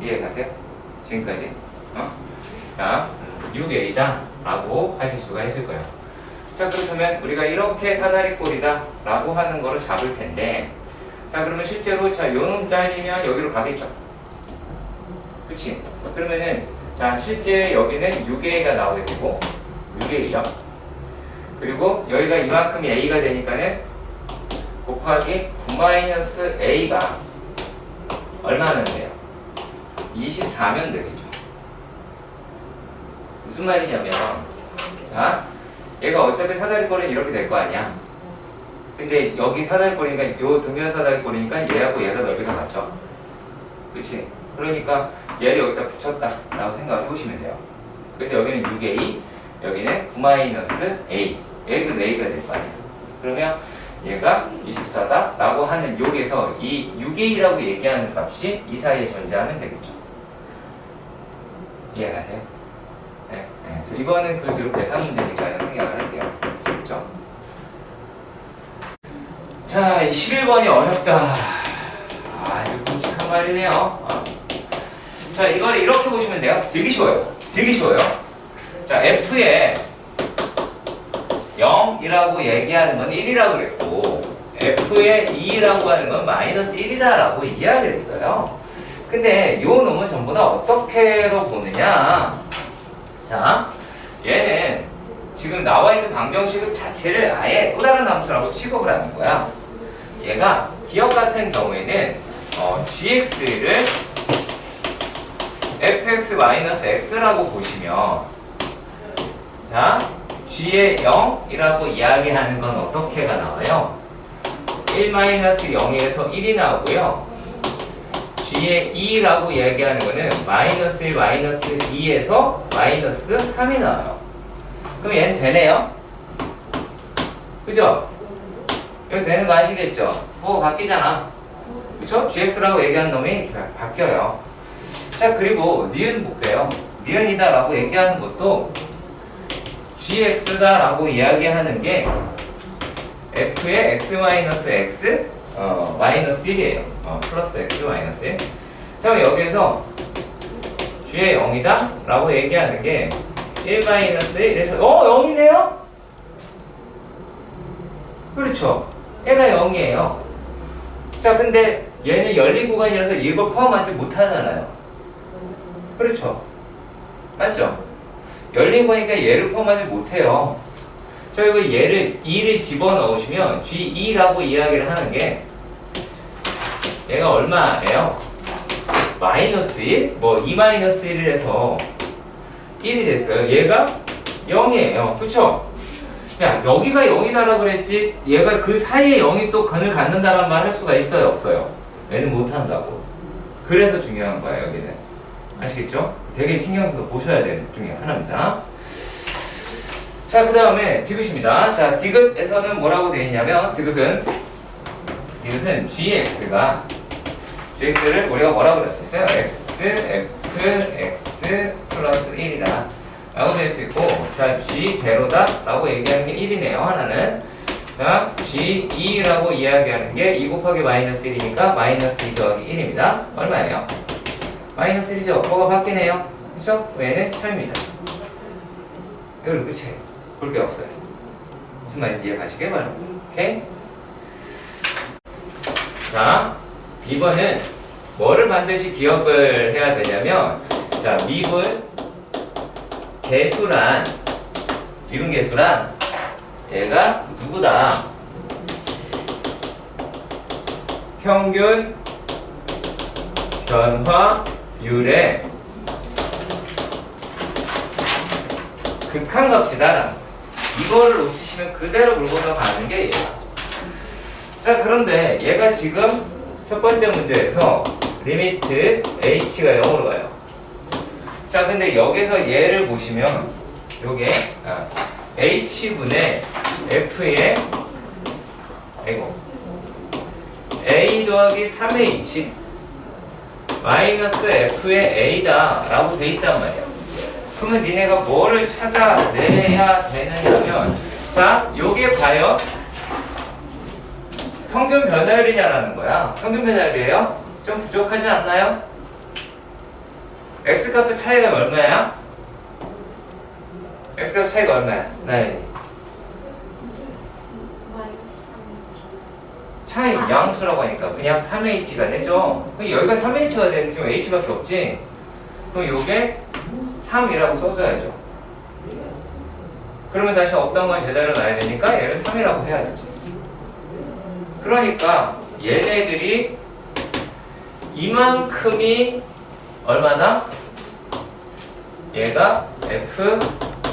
이해가세요? 지금까지? 자, 6A다 라고 하실 수가 있을 거예요. 자, 그렇다면 우리가 이렇게 사다리꼴이다 라고 하는 거를 잡을 텐데 자, 그러면 실제로 자, 요놈 잘리면 여기로 가겠죠. 그치? 그러면은 자, 실제 여기는 6A가 나오게 되고 6A요. 그리고 여기가 이만큼이 A가 되니까는 곱하기 9-A가 얼마면 돼요? 24면 되겠죠. 무슨 말이냐면 자, 얘가 어차피 사다리꼴은 이렇게 될 거 아니야. 근데 여기 사다리꼴이니까 요 등변 사다리꼴이니까 얘하고 얘가 넓이가 같죠. 그치? 그러니까 얘를 여기다 붙였다 라고 생각해 보시면 돼요. 그래서 여기는 6A 여기는 9-A 여기도 A가 될 거 아니에요. 그러면 얘가 24다 라고 하는 여기에서 이 6A라고 얘기하는 값이 이 사이에 존재하면 되겠죠. 이해가세요? 네. 그래서 이거는 그대로 계산 문제니까 생각을 할게요. 그렇죠? 자, 11번이 어렵다. 이거 끔찍한 말이네요. 자, 이걸 이렇게 보시면 돼요. 되게 쉬워요. 되게 쉬워요. 자, F에 0이라고 얘기하는 건 1이라고 그랬고 F에 2라고 하는 건 마이너스 1이다 라고 이야기를 했어요. 근데 요 놈은 전부 다 어떻게로 보느냐. 자, 얘는 지금 나와 있는 방정식 자체를 아예 또 다른 함수라고 취급을 하는 거야. 얘가 기억 같은 경우에는 gx를 fx-x라고 보시면 자, g의 0이라고 이야기하는 건 어떻게가 나와요? 1-0에서 1이 나오고요. g의 2라고 이야기하는 거는 마이너스 1, 마이너스 2에서 마이너스 3이 나와요. 그럼 얘는 되네요? 그죠? 여기 되는 거 아시겠죠? 부호가 바뀌잖아. 그쵸? gx라고 얘기하는 놈이 바뀌어요. 자, 그리고 니은 볼게요. 니은이다 라고 얘기하는 것도 gx다 라고 이야기하는 게 f의 x-x 마이너스 1이에요. 플러스 x 마이너스 1. 자, 그럼 여기에서 g의 0이다 라고 얘기하는 게 1-1에서 0이네요? 그렇죠. 얘가 0이에요. 자, 근데 얘는 열린 구간이라서 이걸 포함하지 못하잖아요. 그렇죠. 맞죠? 열린 거니까 얘를 포함하지 못해요. 자, 이거 얘를 2를 집어넣으시면 G2라고 이야기를 하는 게 얘가 얼마예요? 마이너스 1, 뭐 2 마이너스 1을 해서 1이 됐어요. 얘가 0이에요. 그쵸? 야, 여기가 0이다라고 그랬지, 얘가 그 사이에 0이 또 근을 갖는다란 말 할 수가 있어요? 없어요? 얘는 못한다고. 그래서 중요한 거야, 여기는. 아시겠죠? 되게 신경 써서 보셔야 되는 중에 하나입니다. 자, 그 다음에 디귿입니다. 자, 디귿에서는 뭐라고 되어 있냐면, 디귿은 gx를 우리가 뭐라고 그럴 수 있어요? x, f, x 플러스 1이다 라고 될 수 있고, 자, g 제로다 라고 얘기하는 게 1이네요. 하나는. 자, g2라고 이야기하는 게 2 곱하기 마이너스 1이니까 마이너스 2 더하기 1입니다. 얼마예요? 마이너스 1이죠. 뭐가 바뀌네요. 그쵸? 얘는 참입니다. 이걸 끝이에요. 볼 게 없어요. 무슨 말인지 이해가시길 바랍니다. 오케이? 자, 이번은 뭐를 반드시 기억을 해야 되냐면, 자, 미분 개수란 얘가 누구다? 평균 변화율의 극한값이다. 이거를 놓치시면 그대로 물고 가는 게 얘야. 자, 그런데 얘가 지금 첫 번째 문제에서 리미트 h가 0으로 가요. 자, 근데 여기서 얘를 보시면 요게 h분의 f의 a 더하기 3h 마이너스 f의 a다 라고 돼 있단 말이야. 그러면 니네가 뭐를 찾아내야 되느냐면, 자, 요게 과연 평균 변화율이냐라는 거야. 평균 변화율이에요? 좀 부족하지 않나요? x값의 차이가 얼마야? x값 차이가 얼마야? 나연이. 차이 양수라고 하니까 그냥 3h가 되죠. 여기가 3h가 되는데 지금 h밖에 없지. 그럼 요게 3이라고 써줘야죠. 그러면 다시 어떤 걸 제자리로 놔야 되니까 얘를 3이라고 해야 되죠. 그러니까 얘네들이 이만큼이 얼마나? 얘가 f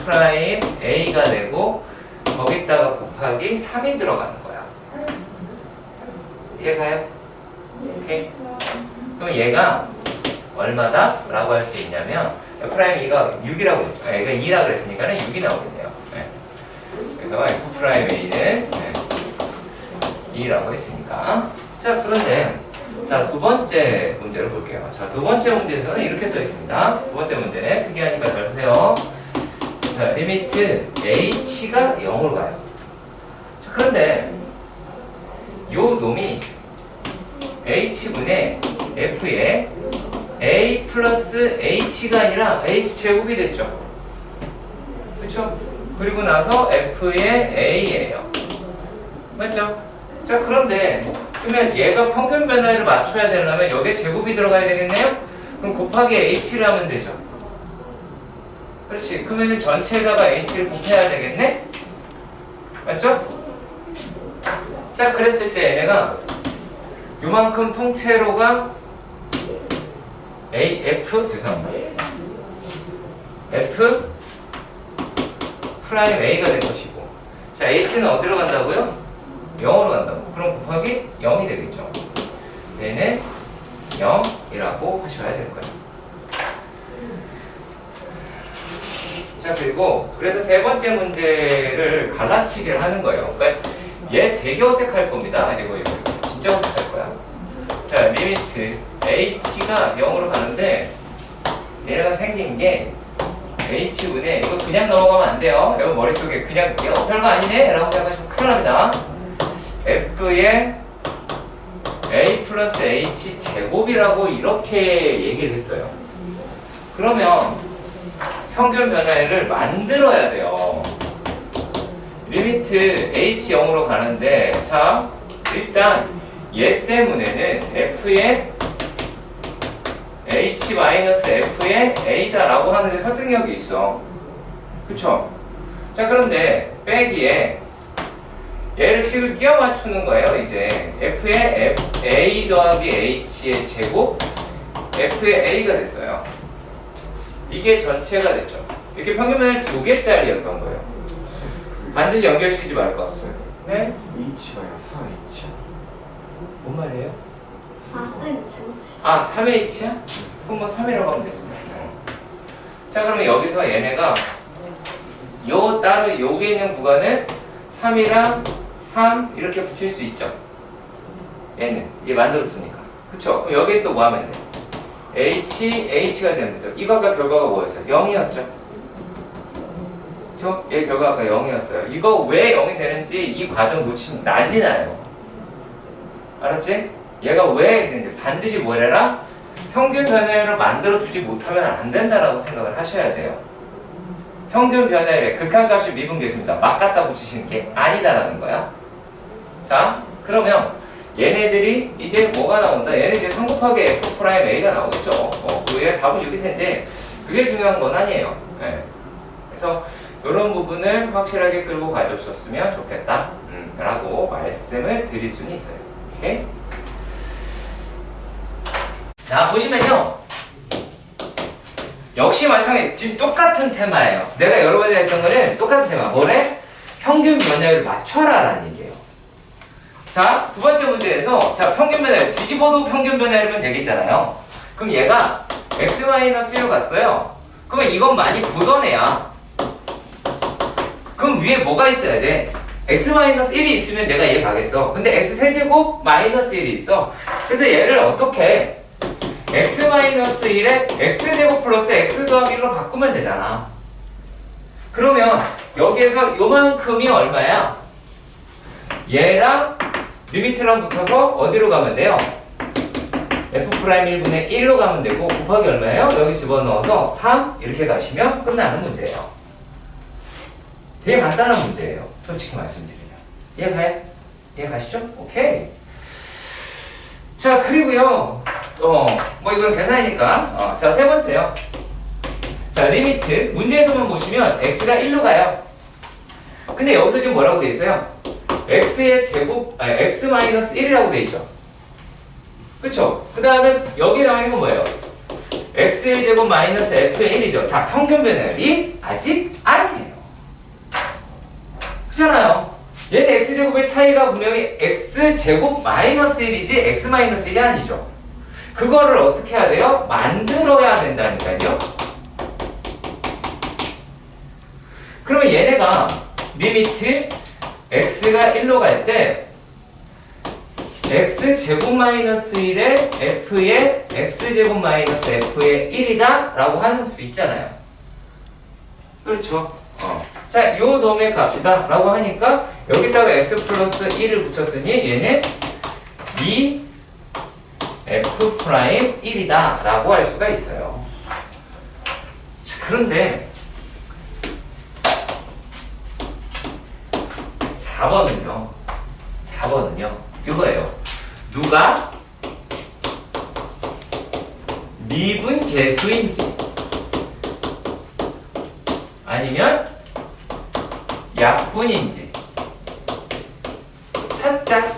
프라임 a가 되고 거기다가 곱하기 3이 들어가는 거야. 이해가요? 오케이? 그럼 얘가 얼마다? 라고 할 수 있냐면 f 프라임 2가 6이라고 했죠. 얘가 2라고 그랬으니까 6이 나오겠네요. 네. 그래서 f 프라임 a는 2라고 했으니까. 자, 그런데 자, 두 번째 문제를 볼게요. 자, 두 번째 문제에서는 이렇게 써 있습니다. 두 번째 문제는 특이하니까 잘 보세요. 자, 리미트 h가 0으로 가요. 자, 그런데 요 놈이 h분의 f의 a 플러스 h가 아니라 h제곱이 됐죠. 그쵸? 그리고 나서 f의 a예요. 맞죠? 자, 그런데 그러면 얘가 평균 변화율을 맞춰야 되려면 여기에 제곱이 들어가야 되겠네요? 그럼 곱하기 h를 하면 되죠. 그렇지. 그러면 전체에다가 h를 곱해야 되겠네? 맞죠? 자, 그랬을 때 얘네가 요만큼 통째로가 죄송합니다. f 프라임 a가 될 것이고, 자, h는 어디로 간다고요? 0으로 간다고. 그럼 곱하기 0이 되겠죠. 얘는 0이라고 하셔야 되는 거예요. 자, 그리고 그래서 세 번째 문제를 갈라치기를 하는 거예요. 그러니까 얘 되게 어색할 겁니다. 이거 진짜 어색할 거야. 자, 리미트 h가 0으로 가는데 얘가 생긴 게 h분의, 이거 그냥 넘어가면 안 돼요. 여러분 머릿속에 그냥 별거 아니네 라고 생각하시면 큰일 납니다. f의 a 플러스 h 제곱이라고 이렇게 얘기를 했어요. 그러면 평균 변화율을 만들어야 돼요. 리미트 h 0으로 가는데, 자, 일단 얘 때문에는 f의 h 마이너스 f의 a다 라고 하는 게 설득력이 있어. 그쵸? 자, 그런데 빼기에 얘를 식을 끼워 맞추는 거예요. 이제 f의 a 더하기 h의 제곱 F의 A가 됐어요. 이게 전체가 됐죠. 이렇게 평균 변화율 2개짜리였던 거예요. 반드시 연결시키지 말 것. 네? H가 아니라 4H. 뭔 말이에요? 4쌤 잘못 쓰셨어요. 아, 3H야? 그럼 뭐 3이라고 하면 되죠. 자, 그러면 여기서 얘네가 요 따로 여기 있는 구간을 3이랑 3 이렇게 붙일 수 있죠. 얘는 이게 만들었으니까. 그쵸? 그럼 여기 또 뭐 하면 돼? H가 되면 되죠. 이거 아까 결과가 뭐였어요? 0이었죠. 그쵸? 얘 결과가 아까 0이었어요. 이거 왜 0이 되는지 이 과정 놓치면 난리 나요. 알았지? 얘가 왜 되는지 반드시 뭐래라? 평균 변화율을 만들어주지 못하면 안 된다라고 생각을 하셔야 돼요. 평균 변화율의 극한값이 미분계수입니다. 막 갖다 붙이시는 게 아니다라는 거야. 자, 그러면 얘네들이 이제 뭐가 나온다? 얘네 이제 3 곱하기 F'A가 나오겠죠. 그게 답은 여기 텐데 그게 중요한 건 아니에요. 네. 그래서 이런 부분을 확실하게 끌고 가줬었으면 좋겠다 라고 말씀을 드릴 수는 있어요. 오케이? 자, 보시면요. 역시 마찬가지 지금 똑같은 테마예요. 내가 여러 번 했던 거는 똑같은 테마. 뭐래? 평균 변화율 맞춰라 라는 얘기예요. 자, 두 번째 문제에서 자, 평균 변화율 뒤집어도 평균 변화율이면 되겠잖아요. 그럼 얘가 x-1로 갔어요. 그러면 이건 많이 보던 애야. 그럼 위에 뭐가 있어야 돼? x-1이 있으면 내가 얘 가겠어. 근데 x-세제곱 마이너스 1이 있어. 그래서 얘를 어떻게 x-1에 x제곱 플러스 x 더하기 1로 바꾸면 되잖아. 그러면 여기에서 요만큼이 얼마야? 얘랑 리미트랑 붙어서 어디로 가면 돼요? f'1분의 1로 가면 되고 곱하기 얼마예요? 여기 집어넣어서 3 이렇게 가시면 끝나는 문제예요. 되게 간단한 문제예요. 솔직히 말씀드리면. 이해가요? 이해가시죠? 오케이. 자, 그리고요. 뭐 이건 계산이니까. 자, 세 번째요. 자, 리미트. 문제에서만 보시면 x가 1로 가요. 근데 여기서 지금 뭐라고 돼 있어요? x의 제곱, 아니, x-1이라고 돼 있죠. 그쵸? 그 다음에 여기 나와 있는 건 뭐예요? x의 제곱 마이너스 f의 1이죠. 자, 평균 변화율이 아직 아니에요. 그렇잖아요. 얘는 x제곱의 차이가 분명히 x제곱 마이너스 1이지 x 마이너스 1이 아니죠. 그거를 어떻게 해야 돼요? 만들어야 된다니까요. 그러면 얘네가 리미트 x가 1로 갈 때 x제곱 마이너스 1에 f의 x제곱 마이너스 f의 1이다 라고 할 수 있잖아요. 그렇죠. 자, 요 놈에 갑시다 라고 하니까 여기다가 x 플러스 1을 붙였으니 얘는 2 f'1이다 라고 할 수가 있어요. 자, 그런데 4번은요 이거예요. 누가 미분 계수인지 아니면 약분인지 찾자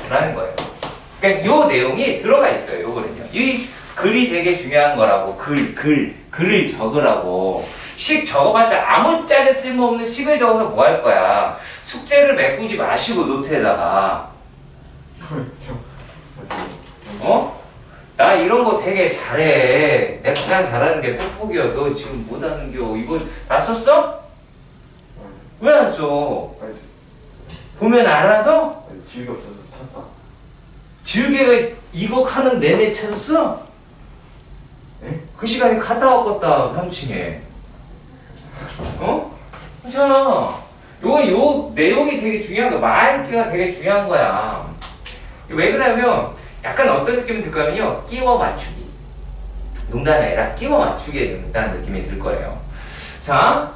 라는 거예요. 그러니까 요 내용이 들어가 있어요. 요거는요. 이 글이 되게 중요한 거라고. 글을 적으라고. 식 적어봤자 아무짝에 쓸모없는 식을 적어서 뭐 할 거야. 숙제를 메꾸지 마시고 노트에다가. 나 이런 거 되게 잘해. 내가 가장 잘하는 게 팩폭이야. 너 지금 못하는겨. 이거 다 썼어? 왜 안 써? 보면 알아서? 지우개 없어서 샀다. 지우개가 이거 하는 내내 찾았어? 네? 그 시간에 갔다 왔겠다 3층에. 괜찮아. 요 내용이 되게 중요한 거야. 말기가 되게 중요한 거야. 왜 그러냐면 약간 어떤 느낌이 들까 하면요, 끼워 맞추기. 농담이 아니라 끼워 맞추기에 된다는 느낌이 들 거예요. 자,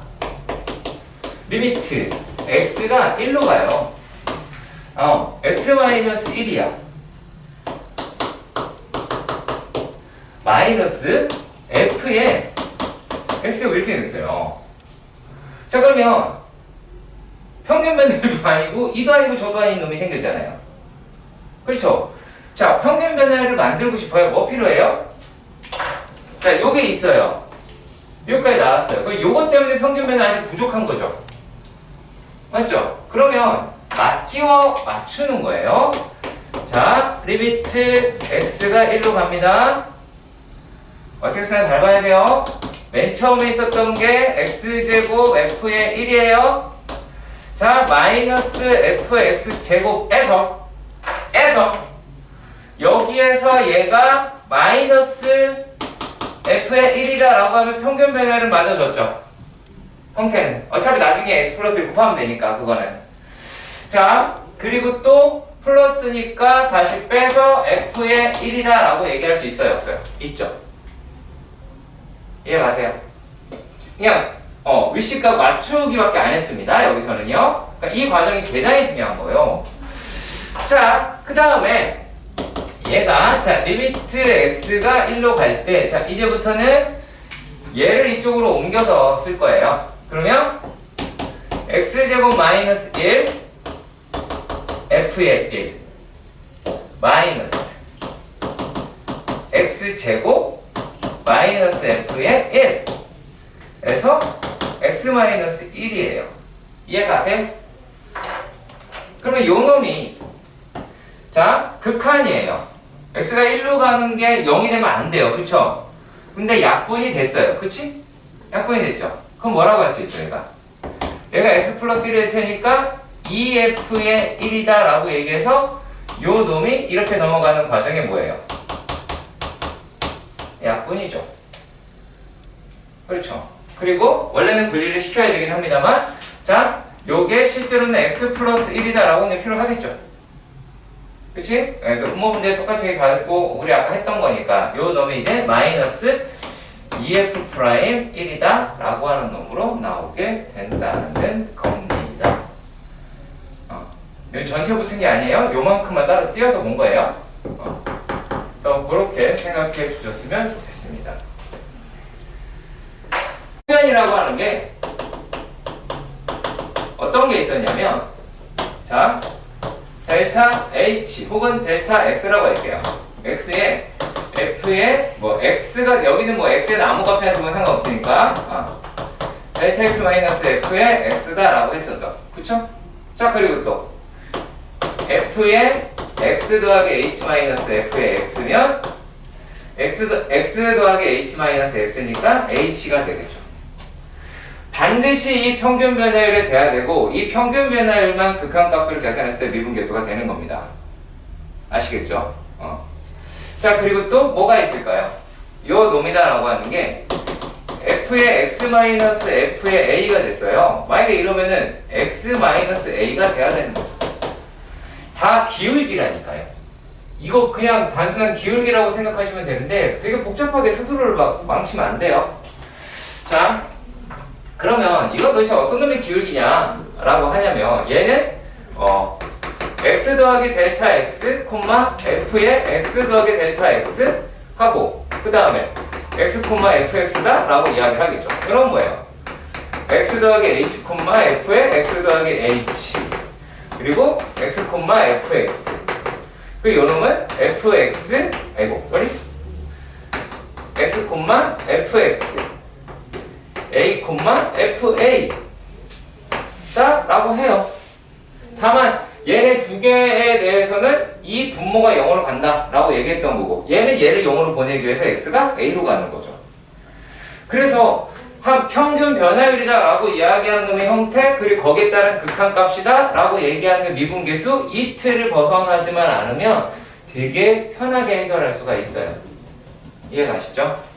리미트 x가 1로 가요. x-1이야. 마이너스 f에 x가 이렇게 됐어요. 자, 그러면 평균 변화율도 아니고 이도 아니고 저도 아닌 놈이 생겼잖아요. 그렇죠? 자, 평균 변화를 만들고 싶어요. 뭐 필요해요? 자, 요게 있어요. 여기까지 나왔어요. 그럼 요것 때문에 평균 변화는 부족한 거죠. 맞죠? 그러면 끼워 맞추는 거예요. 자, 리미트 x가 1로 갑니다. 어떻게 쓰나 잘 봐야 돼요. 맨 처음에 있었던 게 x제곱 f의 1이에요. 자, 마이너스 fx제곱에서 여기에서 얘가 마이너스 f의 1이다 라고 하면 평균 변화를 맞아줬죠. 형태는 어차피 나중에 x 플러스를 곱하면 되니까 그거는. 자, 그리고 또 플러스니까 다시 빼서 f의 1이다 라고 얘기할 수 있어요, 없어요? 있죠. 이해가세요? 그냥 위치값 맞추기밖에 안 했습니다. 여기서는요. 그러니까 이 과정이 대단히 중요한 거예요. 자, 그 다음에 얘가 자 리미트 x가 1로 갈 때 자 이제부터는 얘를 이쪽으로 옮겨서 쓸 거예요. 그러면 x제곱 마이너스 1 f의 1 마이너스 x제곱 마이너스 f의 1 에서 x 마이너스 1이에요. 이해가세요? 그러면 요 놈이 자 극한이에요. x가 1로 가는 게 0이 되면 안 돼요. 그쵸? 근데 약분이 됐어요. 그치? 약분이 됐죠? 그럼 뭐라고 할 수 있어요? 얘가 x 플러스 1일 테니까 2f의 1이다 라고 얘기해서 요 놈이 이렇게 넘어가는 과정이 뭐예요? 약분이죠. 그렇죠? 그리고 원래는 분리를 시켜야 되긴 합니다만 자 요게 실제로는 x 플러스 1이다 라고는 필요하겠죠. 그치? 그래서 분모 문제 똑같이 가지고 우리 아까 했던 거니까 요 놈이 이제 마이너스 2f 프라임 1이다 라고 하는 놈으로 나오게 된다는 겁니다. 요 전체 붙은 게 아니에요. 요만큼만 따로 띄어서 본 거예요. 그래서 그렇게 생각해 주셨으면 좋겠습니다. 평면이라고 하는 게 어떤 게 있었냐면 자 델타 H 혹은 델타 X라고 할게요. X에 F에 뭐 X가 여기는 뭐 X에는 아무 값이나 주면 상관없으니까 델타 X 마이너스 F에 X다 라고 했었죠. 그쵸? 자 그리고 또 F에 X 더하기 H 마이너스 F에 X면 X 더하기 H 마이너스 X니까 H가 되겠죠. 반드시 이 평균 변화율에 돼야 되고 이 평균 변화율만 극한값으로 계산했을 때 미분계수가 되는 겁니다. 아시겠죠? 자 그리고 또 뭐가 있을까요? 요 놈이다 라고 하는 게 f의 x-f의 a가 됐어요. 만약에 이러면은 x-a가 돼야 되는 거죠. 다 기울기라니까요. 이거 그냥 단순한 기울기라고 생각하시면 되는데 되게 복잡하게 스스로를 막 망치면 안 돼요. 자 그러면 이거 도대체 어떤 놈의 기울기냐 라고 하냐면 얘는 x 더하기 델타 x, f의 x 더하기 델타 x 하고 그 다음에 x, fx다 라고 이야기를 하겠죠. 그럼 뭐예요? x 더하기 h, f의 x 더하기 h 그리고 x, fx 그리고 요 놈은 fx x, fx a, fa 다 라고 해요. 다만 얘네 두 개에 대해서는 이 분모가 0으로 간다 라고 얘기했던 거고 얘는 얘를 0으로 보내기 위해서 x가 a로 가는 거죠. 그래서 한 평균 변화율이다 라고 이야기하는 놈의 형태 그리고 거기에 따른 극한값이다 라고 얘기하는 게 미분계수 이 틀을 벗어나지만 않으면 되게 편하게 해결할 수가 있어요. 이해가시죠?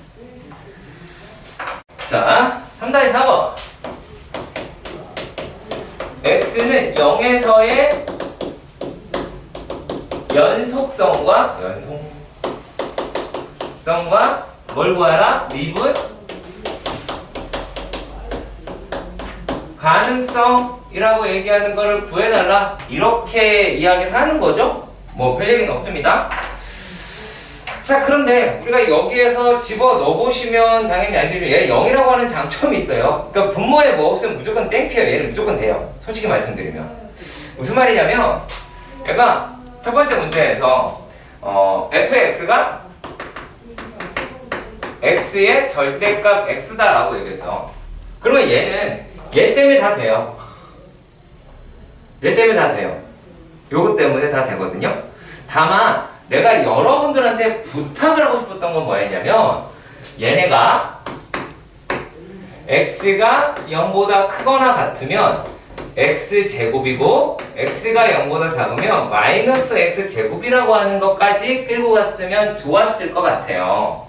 자 3-4번 x는 0에서의 연속성과 뭘 구하라? 미분 가능성이라고 얘기하는 거를 구해달라 이렇게 이야기를 하는 거죠. 뭐 별 얘기는 없습니다. 자 그런데 우리가 여기에서 집어 넣어보시면 당연히 알겠지만 얘 0이라고 하는 장점이 있어요. 그러니까 분모에 뭐 없으면 무조건 땡큐예요. 얘는 무조건 돼요. 솔직히 말씀드리면 무슨 말이냐면 얘가 첫 번째 문제에서 fx가 x의 절대값 x다라고 얘기했어. 그러면 얘는 얘 때문에 다 돼요. 얘 때문에 다 돼요. 요것 때문에 다 되거든요. 다만 내가 여러분들한테 부탁을 하고 싶었던 건 뭐였냐면 얘네가 x가 0보다 크거나 같으면 x제곱이고 x가 0보다 작으면 마이너스 x제곱이라고 하는 것까지 끌고 갔으면 좋았을 것 같아요.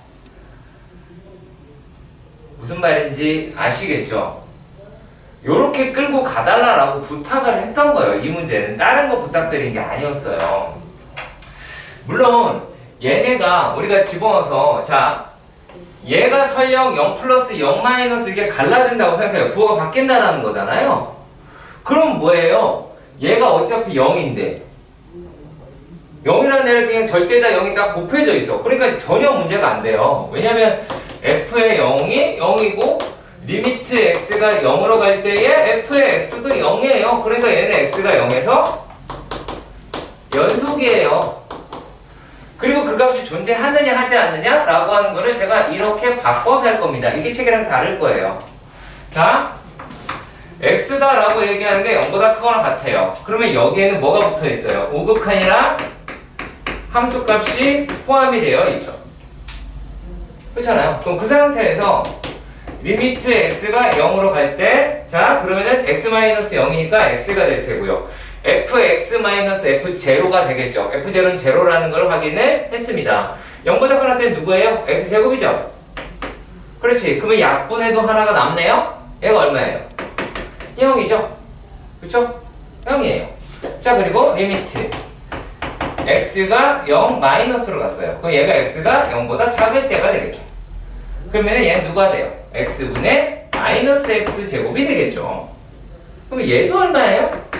무슨 말인지 아시겠죠? 요렇게 끌고 가달라고 부탁을 했던 거예요. 이 문제는 다른 거 부탁드린 게 아니었어요. 물론 얘네가 우리가 집어넣어서 자 얘가 설령 0 플러스 0 마이너스 이게 갈라진다고 생각해요. 부호가 바뀐다는 거잖아요. 그럼 뭐예요? 얘가 어차피 0인데 0이라는 애를 그냥 절대자 0이 딱 곱해져 있어. 그러니까 전혀 문제가 안 돼요. 왜냐면 f의 0이 0이고 리미트 x가 0으로 갈 때에 f의 x도 0이에요. 그러니까 얘는 x가 0에서 연속이에요. 그리고 그 값이 존재하느냐 하지 않느냐 라고 하는 거를 제가 이렇게 바꿔서 할 겁니다. 이게 책이랑 다를 거예요. 자, x다 라고 얘기하는 게 0보다 크거나 같아요. 그러면 여기에는 뭐가 붙어 있어요? 우극한이랑 함수값이 포함이 되어 있죠. 그렇잖아요. 그럼 그 상태에서 리미트 x가 0으로 갈 때, 자, 그러면은 x-0이니까 x가 될 테고요. fx-f0가 되겠죠. f0는 0라는 걸 확인을 했습니다. 0보다 크거나 때는 누구예요? x제곱이죠. 그렇지. 그러면 약분해도 하나가 남네요? 얘가 얼마예요? 0이죠. 그쵸? 0이에요. 자, 그리고 리미트 x가 0 마이너스로 갔어요. 그럼 얘가 x가 0보다 작을 때가 되겠죠. 그러면 얘는 누가 돼요? x분의 마이너스 x제곱이 되겠죠. 그럼 얘도 얼마예요?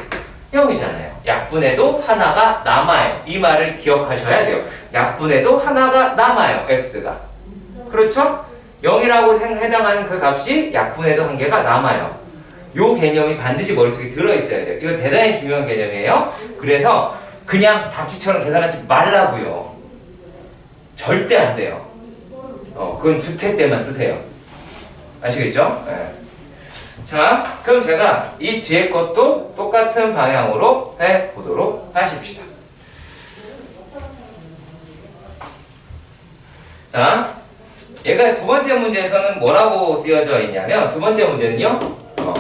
0이잖아요. 약분해도 하나가 남아요. 이 말을 기억하셔야 돼요. 약분해도 하나가 남아요. x가. 그렇죠? 0이라고 해당하는 그 값이 약분해도 한 개가 남아요. 요 개념이 반드시 머릿속에 들어있어야 돼요. 이거 대단히 중요한 개념이에요. 그래서 그냥 답지처럼 계산하지 말라고요. 절대 안 돼요. 그건 주택 때만 쓰세요. 아시겠죠? 네. 자, 그럼 제가 이 뒤에 것도 똑같은 방향으로 해보도록 하십시다. 자, 얘가 두 번째 문제에서는 뭐라고 쓰여져 있냐면, 두 번째 문제는요,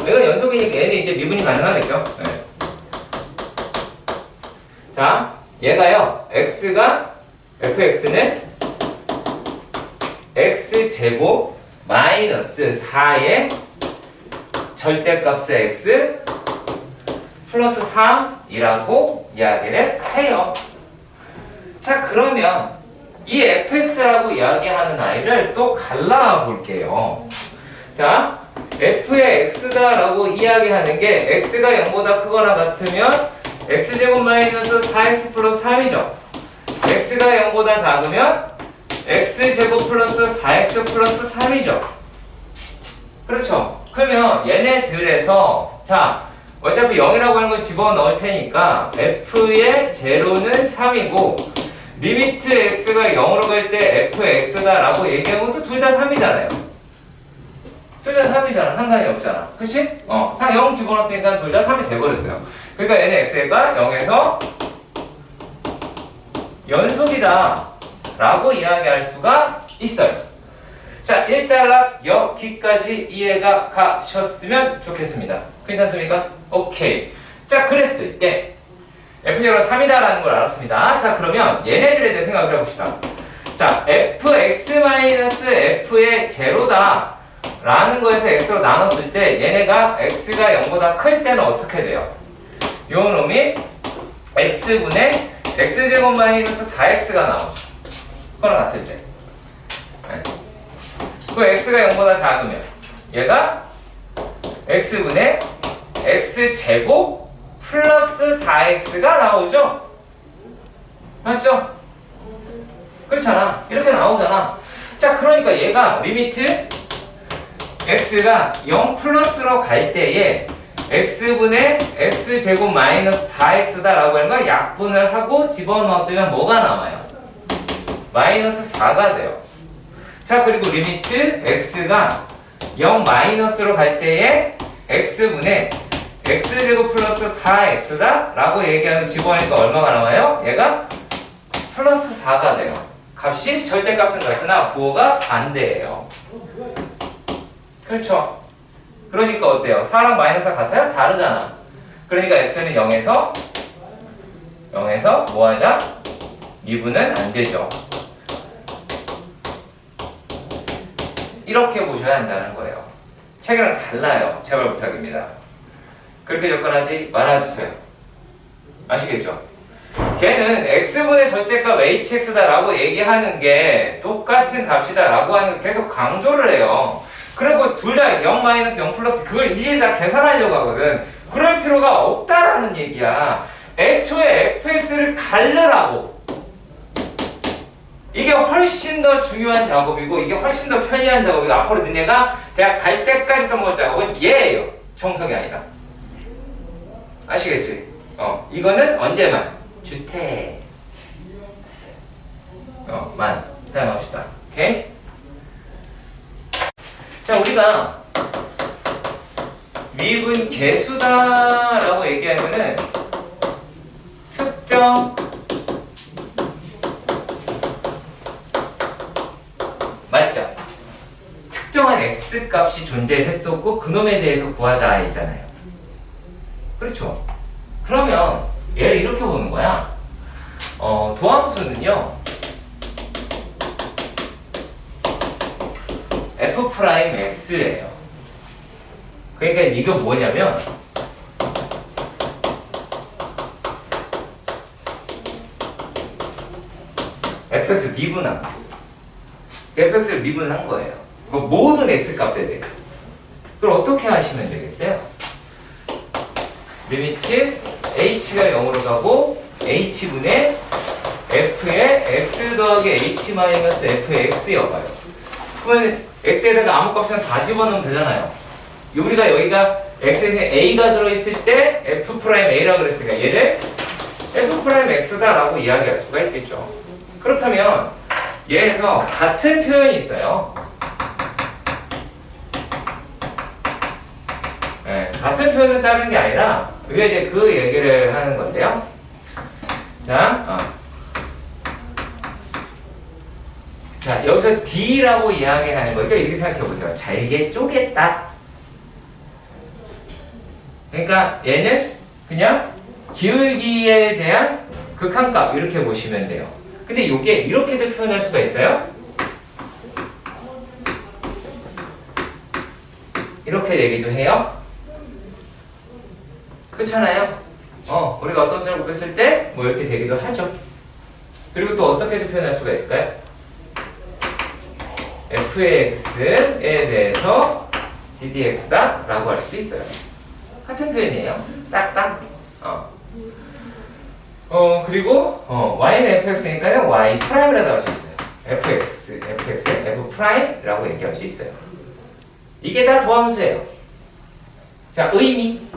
얘가 연속이니까 얘는 이제 미분이 가능하겠죠? 네. 자, 얘가요, fx는 x제곱 마이너스 4의 절대값의 x 플러스 3이라고 이야기를 해요. 자, 그러면 이 fx라고 이야기하는 아이를 또 갈라 볼게요. 자, f의 x다라고 이야기하는 게 x가 0보다 크거나 같으면 x제곱 마이너스 4x 플러스 3이죠. x가 0보다 작으면 x제곱 플러스 4x 플러스 3이죠. 그렇죠? 그러면 얘네들에서 자, 어차피 0이라고 하는 걸 집어넣을 테니까 f의 제로는 3이고 리미트 x가 0으로 갈 때 fx다 라고 얘기하면 또 둘 다 3이잖아요. 둘 다 3이잖아. 상관이 없잖아. 그치? 0 집어넣었으니까 둘 다 3이 돼버렸어요. 그러니까 얘는 x가 0에서 연속이다 라고 이야기할 수가 있어요. 자, 일단락 여기까지 이해가 가셨으면 좋겠습니다. 괜찮습니까? 오케이. 자, 그랬을 때 f0가 3이다라는 걸 알았습니다. 자, 그러면 얘네들에 대해 생각을 해봅시다. 자, fx-f의 제로다 라는 거에서 x로 나눴을 때 얘네가 x가 0보다 클 때는 어떻게 돼요? 요 놈이 x분의 x제곱 마이너스 4x가 나오죠. 그거랑 같을 때. 네. 그 x가 0보다 작으면 얘가 x분의 x제곱 플러스 4x가 나오죠? 맞죠? 그렇잖아. 이렇게 나오잖아. 자, 그러니까 얘가 리미트 x가 0 플러스로 갈 때에 x분의 x제곱 마이너스 4x다 라고 하는 걸 약분을 하고 집어넣었더면 뭐가 남아요? 마이너스 4가 돼요. 자, 그리고 리미트 x가 0 마이너스로 갈 때에 x분의 x제곱 플러스 4x다 라고 얘기하면 집어넣으니까 얼마가 나와요? 얘가 플러스 4가 돼요. 값이 절대값은 같으나 부호가 반대예요. 그렇죠? 그러니까 어때요? 4랑 마이너스가 같아요? 다르잖아. 그러니까 x는 0에서 뭐 하자? 미분은 안 되죠. 이렇게 보셔야 한다는 거예요. 책이랑 달라요. 제발 부탁입니다. 그렇게 접근하지 말아주세요. 아시겠죠? 걔는 x분의 절대값 hx다 라고 얘기하는 게 똑같은 값이다 라고 하는 걸 계속 강조를 해요. 그리고 둘 다 0 마이너스 0 플러스 그걸 일일이 다 계산하려고 하거든. 그럴 필요가 없다라는 얘기야. 애초에 fx를 갈르라고. 이게 훨씬 더 중요한 작업이고 이게 훨씬 더 편리한 작업이고 앞으로 너네가 대학 갈 때까지 써먹을 작업은 얘예요. 총석이 아니라. 아시겠지? 이거는 언제만? 주택. 만 사용합시다. 오케이? 자, 우리가 미분 개수다라고 얘기하면은 특정 맞죠? 특정한 x 값이 존재했었고 그놈에 대해서 구하자 했잖아요. 그렇죠? 그러면 얘를 이렇게 보는 거야. 도함수는요 f'x예요. 그러니까 이거 뭐냐면 fx 미분한 거. fx를 미분한 거예요. 그 모든 x 값에 대해서. 그럼 어떻게 하시면 되겠어요? 리미트 h가 0으로 가고 h분의 f의 x 더하기 h 마이너스 f의 x여봐요. 그러면 x에다가 아무 값이나 다 집어넣으면 되잖아요. 우리가 여기가 x에 a가 들어있을 때 f'a라고 그랬으니까 얘를 f'x다 라고 이야기할 수가 있겠죠. 그렇다면 얘에서 같은 표현이 있어요. 네, 같은 표현은 다른 게 아니라 우리가 이제 그 얘기를 하는 건데요. 자, 자, 여기서 D라고 이야기하는 거니까 이렇게 생각해 보세요. 잘게 쪼갰다. 그러니까 얘는 그냥 기울기에 대한 극한값 이렇게 보시면 돼요. 근데 이게 이렇게도 표현할 수가 있어요. 이렇게 얘기도 해요. 그렇잖아요. 우리가 어떤 수를 곱했을 때 뭐 이렇게 되기도 하죠. 그리고 또 어떻게도 표현할 수가 있을까요? fx에 대해서 ddx다 라고 할 수도 있어요. 같은 표현이에요. 싹 다. 그리고 y는 fx니까 y 프라임이라고 할 수 있어요. fx에 f 프라임이라고 얘기할 수 있어요. 이게 다 도함수예요. 자, 의미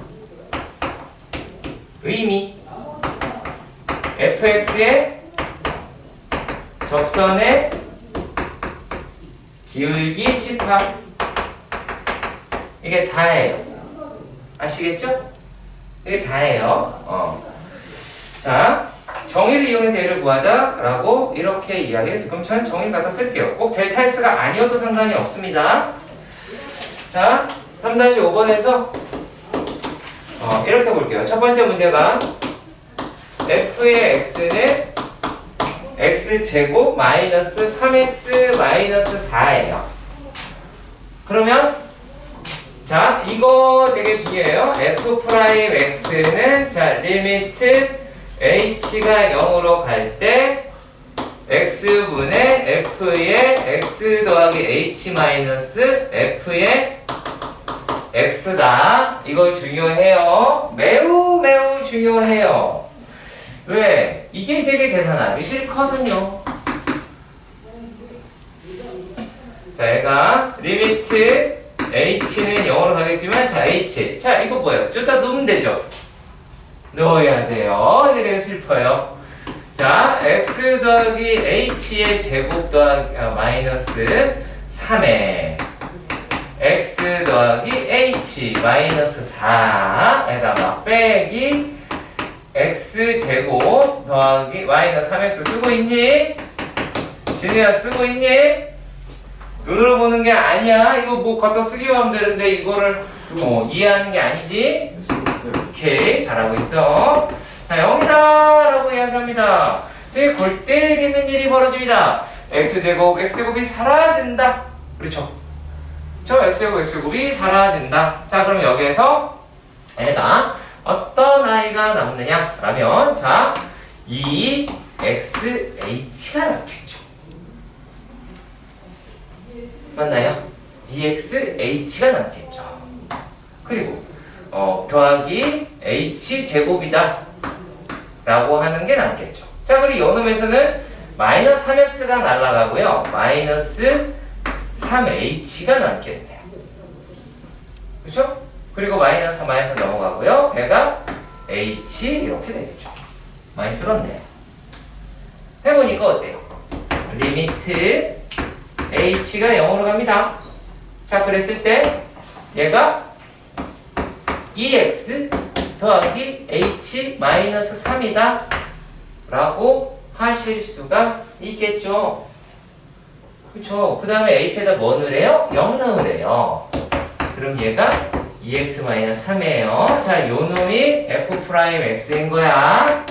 fx의 접선의 기울기 집합 이게 다예요. 아시겠죠? 이게 다예요. 자, 정의를 이용해서 얘를 구하자라고 이렇게 이야기를 했어요. 그럼 저는 정의를 갖다 쓸게요. 꼭 델타 x가 아니어도 상관이 없습니다. 자, 3-5번에서 이렇게 볼게요. 첫 번째 문제가 f의 x는 x제곱 마이너스 3x 마이너스 4예요. 그러면 자, 이거 되게 중요해요. f'x는 자, 리미트 h가 0으로 갈 때 x분의 f의 x 더하기 h 마이너스 f의 x다. 이거 중요해요. 매우 중요해요. 왜? 이게 되게 계산하기 싫거든요. 자, 얘가 리미트 h는 0으로 가겠지만 자, h. 자, 이거 뭐예요? 좀 더 넣으면 되죠? 넣어야 돼요. 이제 되게 슬퍼요. 자, 자, x 더하기 h의 제곱 더하기 마이너스 3에 x 더하기 h 마이너스 4에다가 빼기 x 제곱 더하기 마이너스 3x 쓰고 있니? 진우야 쓰고 있니? 눈으로 보는 게 아니야. 이거 뭐 갖다 쓰기만 하면 되는데 이거를 이해하는 게 아니지? 오케이, 잘하고 있어. 자, 0이다 라고 이야기합니다. 되게 골 때리는 일이 벌어집니다. x제곱이 사라진다. 그렇죠? 저 x제곱이 사라진다. 자, 그럼 여기에서 얘가 어떤 아이가 남느냐? 라면 자, 2xh가 남겠죠. 맞나요? 2xh가 남겠죠. 그리고 더하기 h제곱이다 라고 하는 게 남겠죠. 자, 그리고 요놈에서는 마이너스 3x가 날아가고요. 마이너스 3h가 남겠네요. 그렇죠? 그리고 마이너스 넘어가고요. 얘가 h 이렇게 되겠죠. 많이 들었네요. 해보니까 어때요? 리미트 h가 0으로 갑니다. 자, 그랬을 때 얘가 2x 더하기 h 마이너스 3이다 라고 하실 수가 있겠죠. 그쵸? 그 다음에 h에다 뭐 넣으래요? 0 넣으래요. 그럼 얘가 2x 마이너스 3이에요. 자, 요 놈이 f'x인 거야.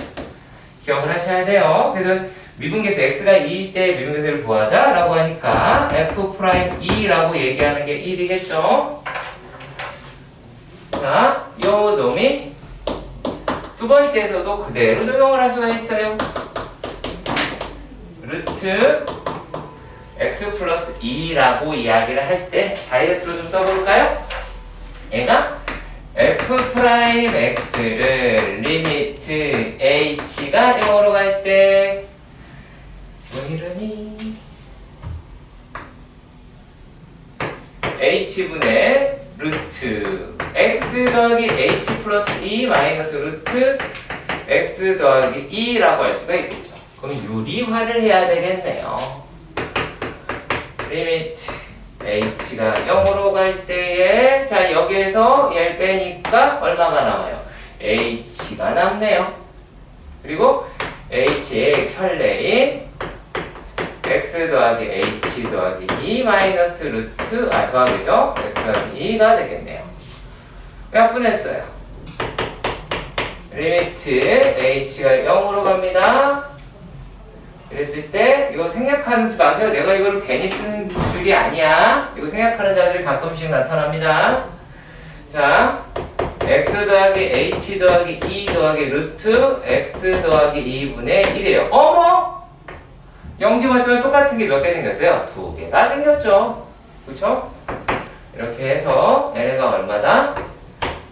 기억을 하셔야 돼요. 그래서 미분계수 x가 2일 때 미분계수를 구하자 라고 하니까 f'E라고 얘기하는 게 1이겠죠. 자, 요 놈이 두 번째에서도 그대로 적용을 할 수가 있어요. 루트 x 플러스 2라고 이야기를 할 때 다이렉트로 좀 써볼까요? 얘가 f'x를 리미트 h가 0으로 갈 때 왜 이러니? h분의 루트 x 더하기 h 플러스 2 마이너스 루트 x 더하기 2라고 할 수가 있겠죠. 그럼 유리화를 해야 되겠네요. 리미트 h가 0으로 갈 때에 자, 여기에서 얘를 빼니까 얼마가 남아요? h가 남네요. 그리고 h의 켤레인 x 더하기 h 더하기 2 마이너스 루트 더하기죠. x 더하기 2가 되겠네요. 몇 분 했어요? 리미트 h가 0으로 갑니다. 이랬을 때 이거 생략하지 마세요. 내가 이걸 괜히 쓰는 줄이 아니야. 이거 생략하는 자들이 가끔씩 나타납니다. 자, x 더하기 h 더하기 2 더하기 루트 x 더하기 2분의 1이에요. 어머! 영지 관점에 똑같은 게 몇 개 생겼어요? 2개가 생겼죠. 그쵸? 이렇게 해서 얘네가 얼마다?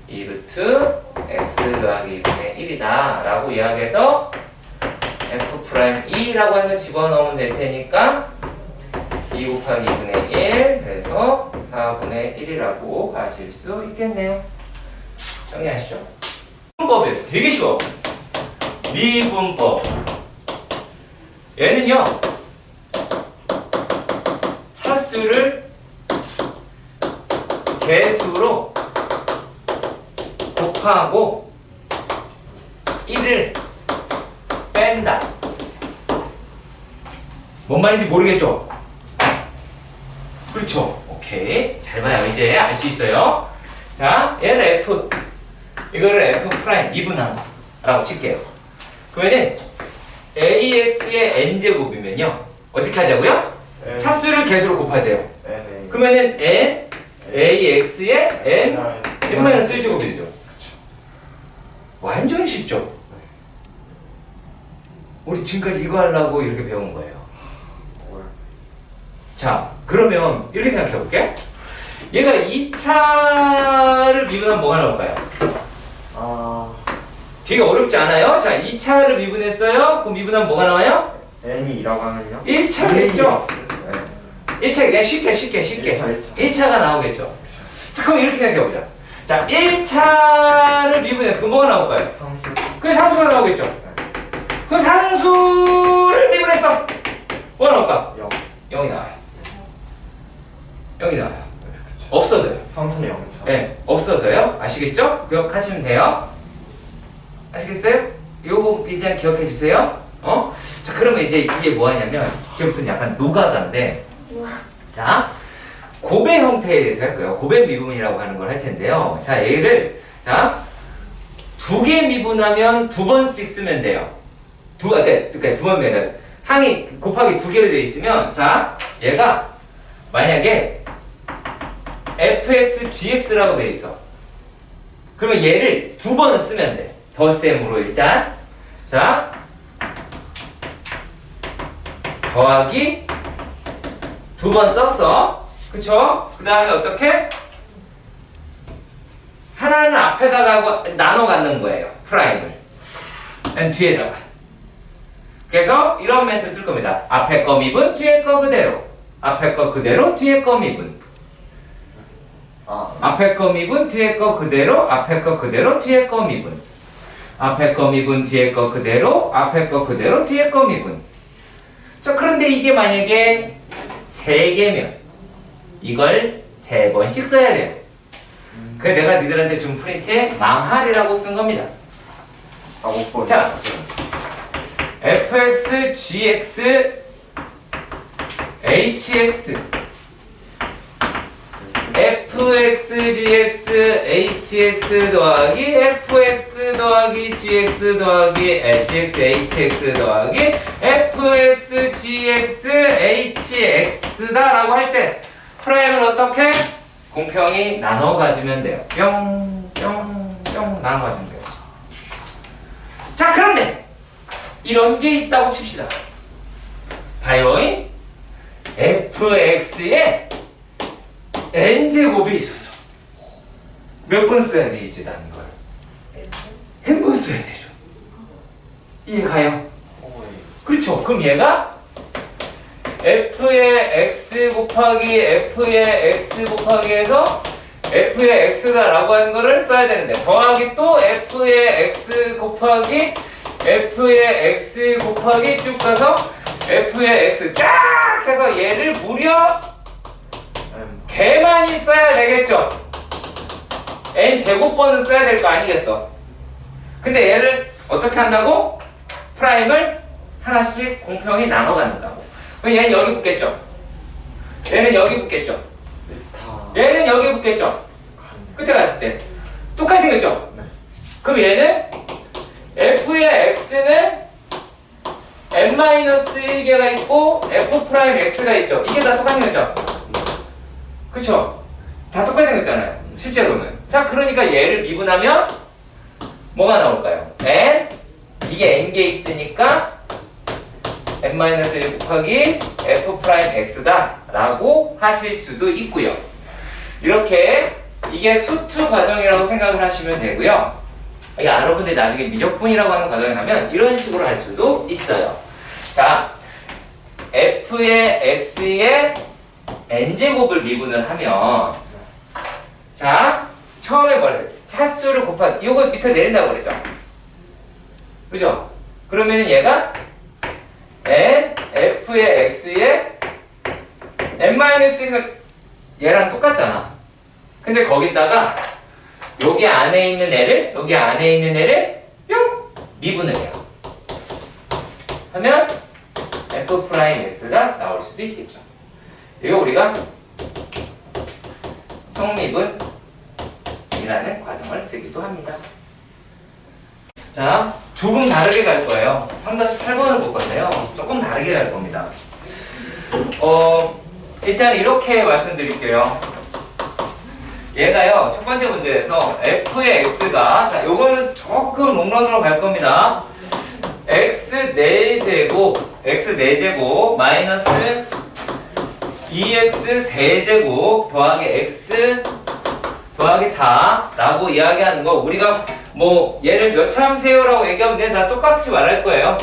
2 루트 x 더하기 2분의 1이다 라고 이야기해서 f'E라고 해서 집어넣으면 될 테니까 2 곱하기 2분의 1 그래서 4분의 1이라고 하실 수 있겠네요. 정리하시죠. 미분법이에요. 되게 쉬워. 미분법. 얘는요, 차수를 개수로 곱하고 1을 뺀다. 뭔 말인지 모르겠죠? 그렇죠. 오케이. 잘 봐요. 이제 알 수 있어요. 자, 얘를 f, 이거를 f 프라임 미분한다 라고 칠게요. 그러면은 ax의 n제곱이면요 어떻게 하자고요? 차수를 개수로 곱하세요. 그러면은 n ax의 n-1제곱이죠. 완전 쉽죠? 우리 지금까지 이거 하려고 이렇게 배운 거예요. 자, 그러면 이렇게 생각해 볼게. 얘가 2차를 미분하면 뭐가 나올까요? 되게 어렵지 않아요? 자, 2차를 미분했어요? 그럼 미분하면 뭐가 나와요? n이 2라고 하면요? 1차겠죠? 1차 그냥 쉽게 1차가 나오겠죠? 자, 그럼 이렇게 생각해보자. 자, 1차를 미분해서 그럼 뭐가 나올까요? 상수. 그게 상수가 나오겠죠? 그 상수를 미분했어. 뭐가 나올까? 0. 0이 나와요. 0이 나와요. 그치. 없어져요. 상수는 0이죠. 네, 없어져요. 아시겠죠? 기억하시면 돼요. 아시겠어요? 요거 일단 기억해 주세요. 자, 그러면 이제 이게 뭐 하냐면, 이제부터는 약간 노가다인데, 자, 고배 형태에 대해서 할 거예요. 고배 미분이라고 하는 걸 할 텐데요. 자, 얘를, 자, 2개 미분하면 2번씩 쓰면 돼요. 그러니까 2번 매는 항이 곱하기 2개로 되어 있으면, 자, 얘가 만약에 fx, gx라고 되어 있어. 그러면 얘를 2번 쓰면 돼. 덧셈으로 일단. 자, 더하기 2번 썼어. 그쵸? 그 다음에 어떻게? 하나는 앞에다가 하고 나눠 갖는 거예요. 프라임을. 뒤에다가. 그래서 이런 멘트를 쓸 겁니다. 앞에 거 미분, 뒤에 거 그대로. 앞에 거 그대로, 뒤에 거 미분. 앞에 거 미분, 뒤에 거 그대로, 앞에 거 그대로, 뒤에 거 미분. 앞에 거 미분, 뒤에 거 그대로, 앞에 거 그대로, 뒤에 거 미분. 자, 그런데 이게 만약에 3개면 이걸 3번씩 써야 돼요. 그래서 내가 니들한테 준 프린트에 망할이라고 쓴 겁니다. 못 보여. 자, fx, gx, hx fx, gx, hx 더하기 fx 더하기 gx 더하기 gx, hx 더하기 fx, gx, hx다 라고 할 때 프라임을 어떻게? 공평히 나눠 가지면 돼요. 뿅, 뿅, 뿅 나눠 가지면 돼요. 자, 그런데 이런 게 있다고 칩시다. 봐요. fx에 n제곱이 있었어. 몇 번 써야 되지, 난 이걸? n번 써야 되죠. 이해가요? 그렇죠. 그럼 얘가 f의 x 곱하기 f의 x 곱하기 해서 f의 x다 라고 하는 거를 써야 되는데, 더하기 또 f의 x 곱하기 f의 x 곱하기 쭉 가서 f의 x 쫙 해서 얘를 무려 개 많이 써야 되겠죠. n 제곱번은 써야 될 거 아니겠어. 근데 얘를 어떻게 한다고? 프라임을 하나씩 공평히 나눠 갖는다고. 그럼 얘는 여기 붙겠죠. 얘는 여기 붙겠죠. 얘는 여기 붙겠죠. 끝에 갔을 때 똑같이 생겼죠. 그럼 얘는 f의 x는 n-1개가 있고 f'x가 있죠. 이게 다 똑같이 생겼죠. 그쵸? 다 똑같이 생겼잖아요. 실제로는. 자, 그러니까 얘를 미분하면 뭐가 나올까요? n, 이게 n개 있으니까 n-1 곱하기 f'x다 라고 하실 수도 있고요. 이렇게 이게 수투 과정이라고 생각을 하시면 되고요. 여러분들이 나중에 미적분이라고 하는 과정에 가면 이런 식으로 할 수도 있어요. 자, f의 x의 n제곱을 미분을 하면, 자, 처음에 뭐라 했어요? 차수를 곱하기, 이거 밑으로 내린다고 그랬죠? 그죠? 그러면 얘가 n, f의 x의 n-1은 얘랑 똑같잖아. 근데 거기다가 여기 안에 있는 애를 뿅! 미분을 해요. 하면 f'x가 나올 수도 있겠죠. 이거 우리가 성미분이라는 과정을 쓰기도 합니다. 자, 조금 다르게 갈 거예요. 3-8번을 볼 건데요. 조금 다르게 갈 겁니다. 일단 이렇게 말씀드릴게요. 얘가요, 첫 번째 문제에서 f의 x가, 자, 요거는 조금 롱런으로 갈 겁니다. x 4제곱 마이너스 2x 세제곱 더하기 x 더하기 4라고 이야기하는 거, 우리가 뭐 얘를 몇 차 함수예요라고 얘기하면 얘는 다 똑같이 말할 거예요.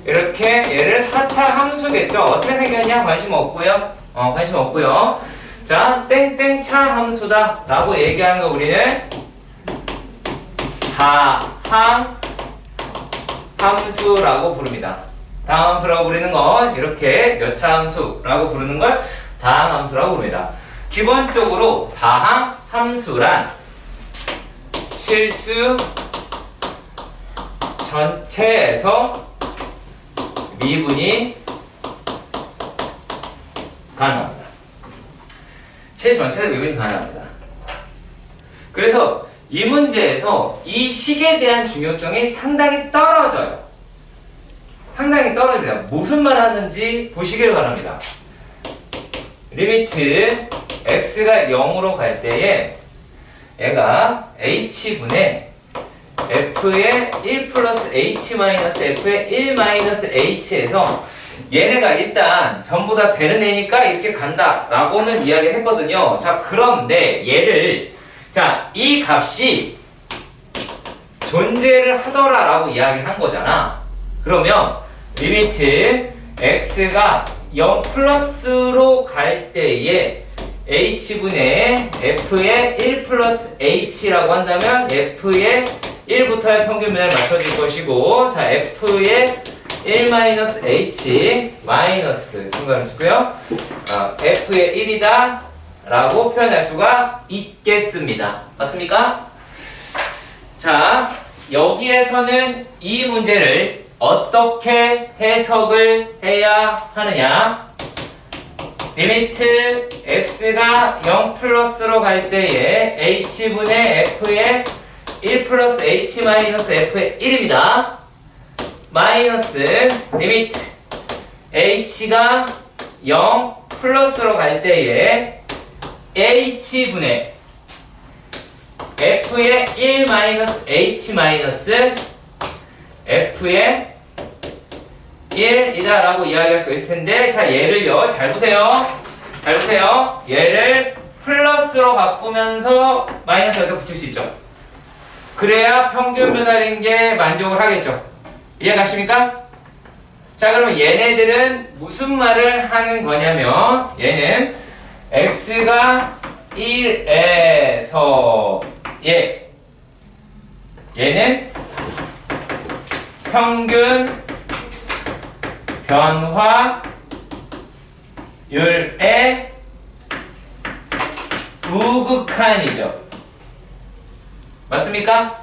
이렇게 얘를 4차 함수겠죠. 어떻게 생겼냐? 관심 없고요. 관심 없고요. 자, 땡땡 차 함수다 라고 얘기하는 거 우리는 하함 함수라고 부릅니다. 다항함수라고 부르는 건 이렇게 몇 차 함수라고 부르는 걸 다항함수라고 부릅니다. 기본적으로 다항함수란 실수 전체에서 미분이 가능합니다. 실수 전체에서 미분이 가능합니다. 그래서 이 문제에서 이 식에 대한 중요성이 상당히 떨어져요. 상당히 떨어집니다. 무슨 말 하는지 보시길 바랍니다. 리미트 x가 0으로 갈 때에 얘가 h분의 f의 1 플러스 h 마이너스 f의 1 마이너스 h에서 얘네가 일단 전부 다 되는 애니까 이렇게 간다 라고는 이야기를 했거든요. 자, 그런데 얘를 자, 이 값이 존재를 하더라 라고 이야기를 한 거잖아. 그러면 리미트 x가 0 플러스로 갈 때에 h분의 f의 1 플러스 h라고 한다면 f의 1부터의 평균 변화를 맞춰줄 것이고, 자, f의 1 마이너스 h 마이너스 중간을 주고요. f의 1이다 라고 표현할 수가 있겠습니다. 맞습니까? 자, 여기에서는 이 문제를 어떻게 해석을 해야 하느냐? 리미트 x가 0 플러스로 갈 때에 h분의 f의 1 플러스 h 마이너스 f의 1입니다. 마이너스 리미트 h가 0 플러스로 갈 때에 h분의 f의 1 마이너스 h 마이너스 f의 1이다 라고 이야기할 수가 있을 텐데, 자, 얘를요, 잘 보세요. 잘 보세요. 얘를 플러스로 바꾸면서 마이너스 여기다 붙일 수 있죠. 그래야 평균 변화인 게 만족을 하겠죠. 이해가십니까? 자, 그러면 얘네들은 무슨 말을 하는 거냐면, 얘는 x가 1에서 얘는 평균 변화율의 우극한이죠. 맞습니까?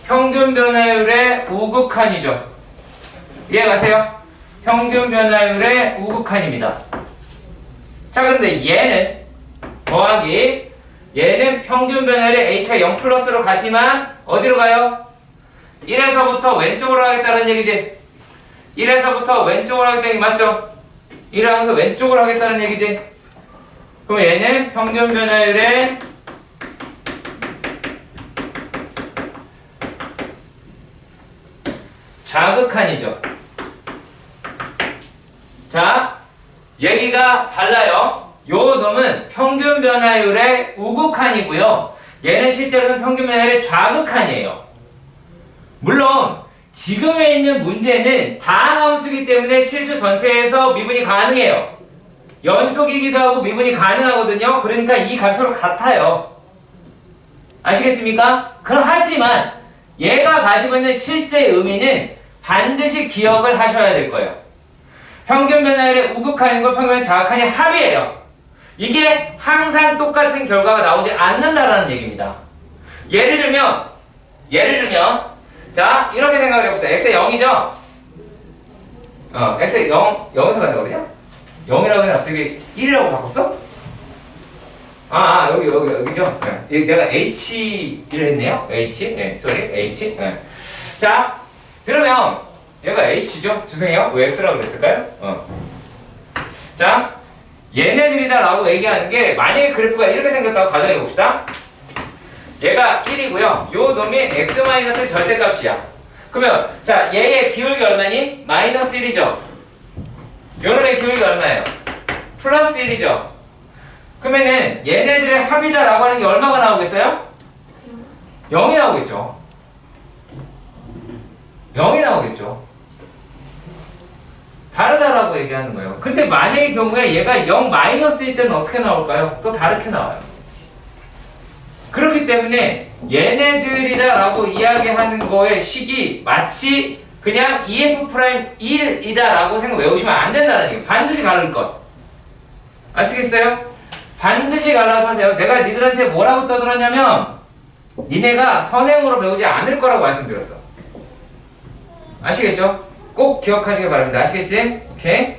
평균 변화율의 우극한이죠. 이해가세요? 평균 변화율의 우극한입니다. 자, 그런데 얘는 더하기 얘는 평균 변화율의 h가 0 플러스로 가지만 어디로 가요? 1에서부터 왼쪽으로 하겠다는 얘기지. 1에서부터 왼쪽으로 하겠다는 얘기 맞죠? 1에서 왼쪽으로 하겠다는 얘기지. 그럼 얘는 평균 변화율의 좌극한이죠. 자, 얘기가 달라요. 요 놈은 평균 변화율의 우극한이고요. 얘는 실제로는 평균 변화율의 좌극한이에요. 물론 지금에 있는 문제는 다항함수이기 때문에 실수 전체에서 미분이 가능해요. 연속이기도 하고 미분이 가능하거든요. 그러니까 이 값으로 같아요. 아시겠습니까? 그럼 하지만 얘가 가지고 있는 실제 의미는 반드시 기억을 하셔야 될 거예요. 평균 변화율의 우극한과 평균 변화율의 좌극한이 합이에요. 이게 항상 똑같은 결과가 나오지 않는다라는 얘기입니다. 예를 들면 자, 이렇게 생각을 해보세요. x가 0이죠? x가 0에서 간다거든요? 0이라고 해서 갑자기 1이라고 바꿨어? 여기죠? 네. 내가 h를 했네요? h? 네, h? 네. 자, 그러면 얘가 h죠? 죄송해요. 왜 x라고 그랬을까요? 자, 얘네들이다 라고 얘기하는 게, 만약에 그래프가 이렇게 생겼다고 가정해 봅시다. 얘가 1이고요. 요 놈이 x-의 절대값이야. 그러면 자, 얘의 기울기 얼마니? 마이너스 1이죠. 요 놈의 기울기 얼마예요? 플러스 1이죠. 그러면은 얘네들의 합이다 라고 하는 게 얼마가 나오겠어요? 0이 나오겠죠. 0이 나오겠죠. 다르다라고 얘기하는 거예요. 근데 만약의 경우에 얘가 0 마이너스일 때는 어떻게 나올까요? 또 다르게 나와요. 그렇기 때문에 얘네들이다라고 이야기하는 거의 식이 마치 그냥 EF'1이다라고 생각 외우시면 안 된다는 얘기예요. 반드시 갈릴 것. 아시겠어요? 반드시 갈라서 하세요. 내가 니들한테 뭐라고 떠들었냐면 니네가 선행으로 배우지 않을 거라고 말씀드렸어. 아시겠죠? 꼭 기억하시길 바랍니다. 아시겠지? 오케이?